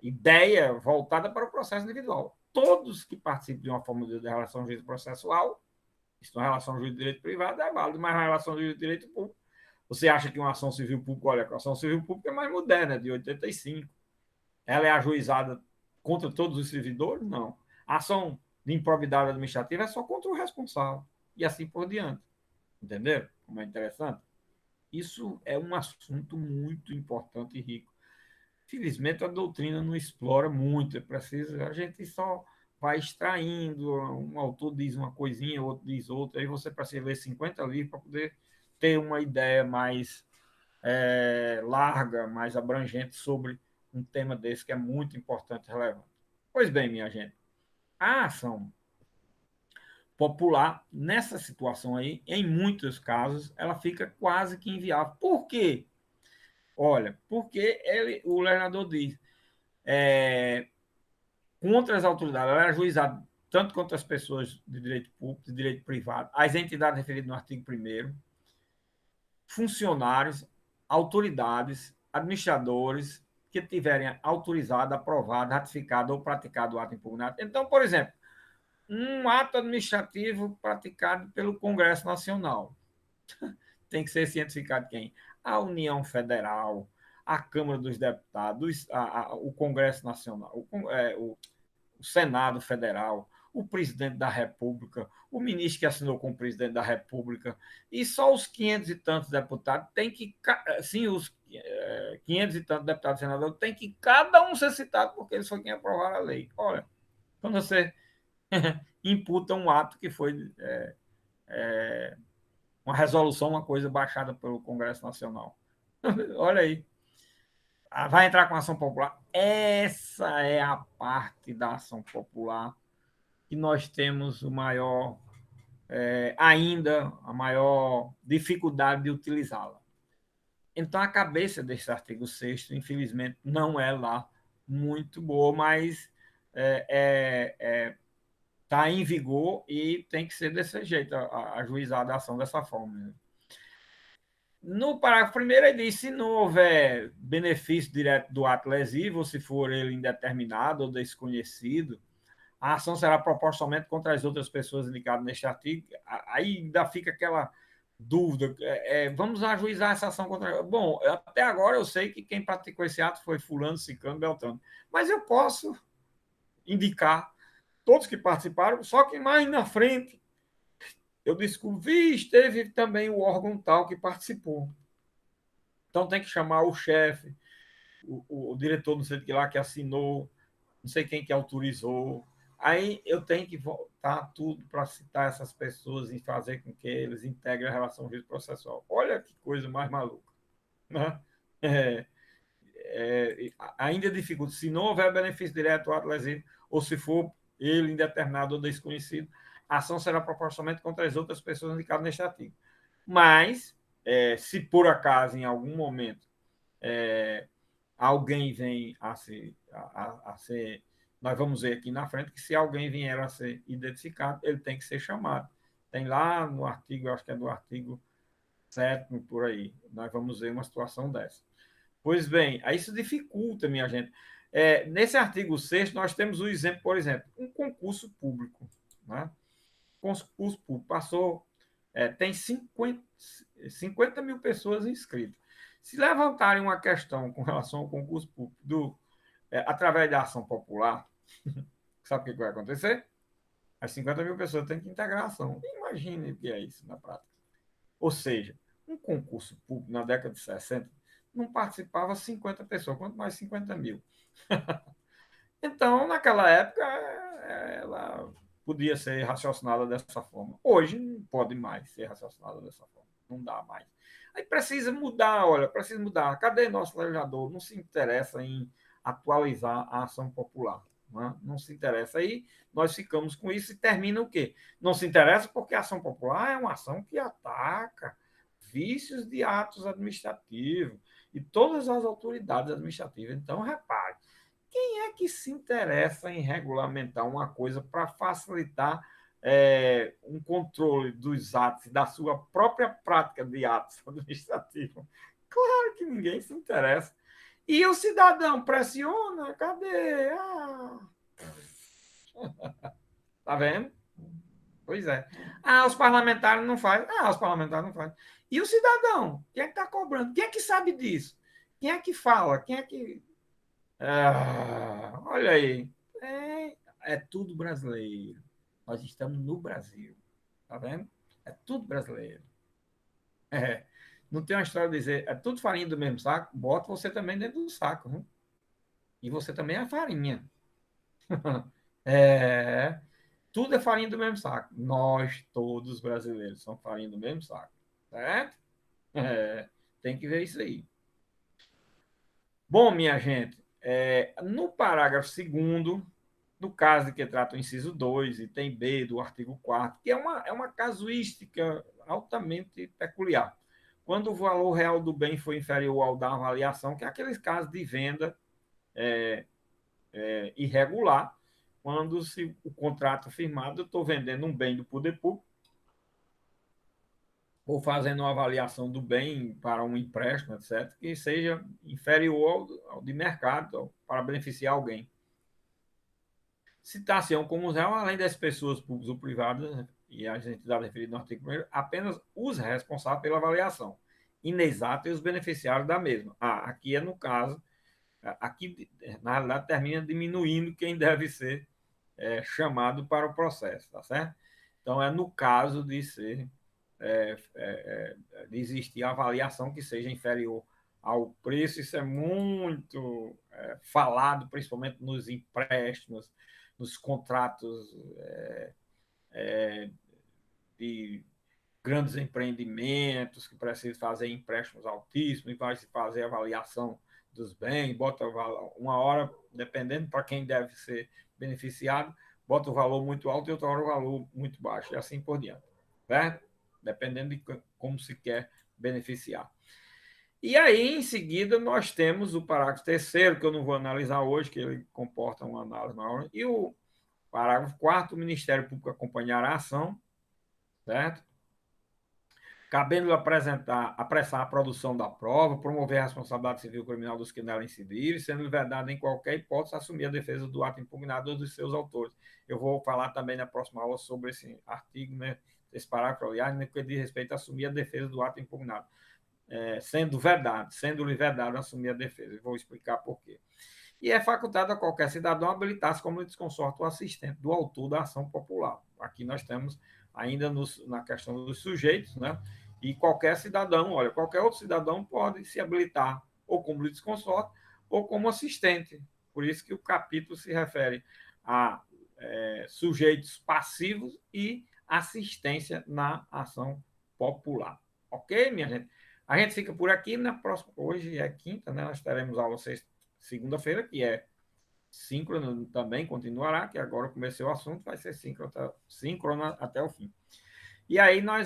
ideia voltada para o processo individual. Todos que participam de uma forma de relação jurídica processual, isso é uma relação jurídica de direito privado, é válido, mas uma relação jurídica de direito público. Você acha que uma ação civil pública, olha, a ação civil pública é mais moderna, de 85. Ela é ajuizada contra todos os servidores? Não. A ação de improbidade administrativa é só contra o responsável. E assim por diante. Entenderam? Como é interessante? Isso é um assunto muito importante e rico. Felizmente, a doutrina não explora muito. É preciso, a gente só vai extraindo. Um autor diz uma coisinha, outro diz outra. Aí você precisa ler 50 livros para poder ter uma ideia mais larga, mais abrangente sobre um tema desse que é muito importante e relevante. Pois bem, minha gente, a ação popular, nessa situação aí, em muitos casos, ela fica quase que inviável. Por quê? Olha, porque o legislador diz, contra as autoridades, ela é ajuizada tanto contra as pessoas de direito público, de direito privado, as entidades referidas no artigo 1º, funcionários, autoridades, administradores que tiverem autorizado, aprovado, ratificado ou praticado o ato impugnado. Então, por exemplo, um ato administrativo praticado pelo Congresso Nacional tem que ser cientificado quem? A União Federal, a Câmara dos Deputados, o Congresso Nacional, o Senado Federal, o presidente da República, o ministro que assinou com o presidente da República, e só os 500 e tantos deputados tem que, sim, os 500 e tantos deputados e senadores tem que cada um ser citado, porque eles foram quem aprovaram a lei. Olha, quando você imputa um ato que foi uma resolução, uma coisa baixada pelo Congresso Nacional. Olha aí. Vai entrar com ação popular. Essa é a parte da ação popular que nós temos o maior, ainda a maior dificuldade de utilizá-la. Então, a cabeça desse artigo 6º, infelizmente, não é lá muito boa, mas está em vigor e tem que ser desse jeito, ajuizada a ação dessa forma. No parágrafo primeiro, ele diz: se não houver benefício direto do ato lesivo, ou se for ele indeterminado ou desconhecido, a ação será proporcionalmente contra as outras pessoas indicadas neste artigo. Aí ainda fica aquela dúvida: vamos ajuizar essa ação contra. Bom, até agora eu sei que quem praticou esse ato foi Fulano, Ciclano, Beltrano, mas eu posso indicar todos que participaram, só que mais na frente eu descobri, teve também o órgão tal que participou. Então tem que chamar o chefe, o diretor, não sei de que lá, que assinou, não sei quem que autorizou. Aí eu tenho que voltar tudo para citar essas pessoas e fazer com que eles integrem a relação jurídico processual. Olha que coisa mais maluca. Né? Ainda dificulta. Se não houver benefício direto ao ato lesivo, ou se for ele indeterminado ou desconhecido, a ação será proporcionalmente contra as outras pessoas indicadas neste artigo. Mas, se por acaso, em algum momento, alguém vem a ser, nós vamos ver aqui na frente que se alguém vier a ser identificado, ele tem que ser chamado. Tem lá no artigo, acho que é do artigo 7º, por aí, nós vamos ver uma situação dessa. Pois bem, aí isso dificulta, minha gente. Nesse artigo 6º, nós temos o exemplo, por exemplo, um concurso público. Né? Concurso público passou, tem 50 mil pessoas inscritas. Se levantarem uma questão com relação ao concurso público através da ação popular, sabe o que vai acontecer? As 50 mil pessoas têm que integrar a ação. Imagine o que é isso na prática. Ou seja, um concurso público na década de 60 não participava 50 pessoas, quanto mais 50 mil. Então, naquela época, ela podia ser raciocinada dessa forma. Hoje não pode mais ser raciocinada dessa forma. Não dá mais. Aí precisa mudar, olha, precisa mudar. Cadê nosso legislador? Não se interessa em atualizar a ação popular. Não se interessa. Aí nós ficamos com isso e termina o quê? Não se interessa porque a ação popular é uma ação que ataca vícios de atos administrativos e todas as autoridades administrativas. Então, repare, quem é que se interessa em regulamentar uma coisa para facilitar um controle dos atos e da sua própria prática de atos administrativos? Claro que ninguém se interessa. E o cidadão pressiona, cadê? Tá vendo? Pois é. Os parlamentares não fazem. Os parlamentares não fazem. E o cidadão? Quem é que está cobrando? Quem é que sabe disso? Quem é que fala? Quem é que. Olha aí. É tudo brasileiro. Nós estamos no Brasil. Tá vendo? É tudo brasileiro. Não tem uma história de dizer, é tudo farinha do mesmo saco, bota você também dentro do saco. Viu? E você também é farinha. É, tudo é farinha do mesmo saco. Nós, todos brasileiros, somos farinha do mesmo saco. Certo? Tem que ver isso aí. Bom, minha gente, no parágrafo 2º, No caso de que trata o inciso 2, item B do artigo 4º, que é uma casuística altamente peculiar. Quando o valor real do bem foi inferior ao da avaliação, que é aqueles casos de venda irregular, quando se o contrato firmado, eu estou vendendo um bem do poder público, ou fazendo uma avaliação do bem para um empréstimo, etc., que seja inferior ao de mercado, para beneficiar alguém. Citação como réu, além das pessoas públicas ou privadas e as entidades referidas no artigo 1º, apenas os responsáveis pela avaliação inexata e os beneficiários da mesma. Aqui é no caso, aqui na realidade termina diminuindo quem deve ser chamado para o processo, tá certo? Então é no caso de ser de existir avaliação que seja inferior ao preço. Isso é muito falado, principalmente nos empréstimos, nos contratos de grandes empreendimentos que precisam fazer empréstimos altíssimos e vai se fazer avaliação dos bens, bota uma hora, dependendo para quem deve ser beneficiado, bota o valor muito alto e outra hora o valor muito baixo, e assim por diante, certo? Dependendo de como se quer beneficiar. E aí, em seguida, nós temos o parágrafo 3º, que eu não vou analisar hoje, que ele comporta uma análise maior, e o parágrafo 4º, o Ministério Público acompanhará a ação, certo? Cabendo apressar a produção da prova, promover a responsabilidade civil criminal dos que nela incidirem, sendo vedado em qualquer hipótese assumir a defesa do ato impugnado ou dos seus autores. Eu vou falar também na próxima aula sobre esse artigo, né, esse parágrafo, aliás, no que diz respeito a assumir a defesa do ato impugnado, sendo-lhe vedado assumir a defesa. Eu vou explicar por quê. E é facultado a qualquer cidadão habilitar-se como litisconsorte ou assistente do autor da ação popular. Aqui nós temos ainda na questão dos sujeitos, né? E qualquer cidadão, olha, qualquer outro cidadão pode se habilitar ou como litisconsorte ou como assistente. Por isso que o capítulo se refere a sujeitos passivos e assistência na ação popular. Ok, minha gente? A gente fica por aqui. Na próxima, hoje é quinta, né? Nós teremos aula segunda-feira, que é síncrona também, continuará, que agora comecei o assunto, vai ser síncrona até o fim. E aí nós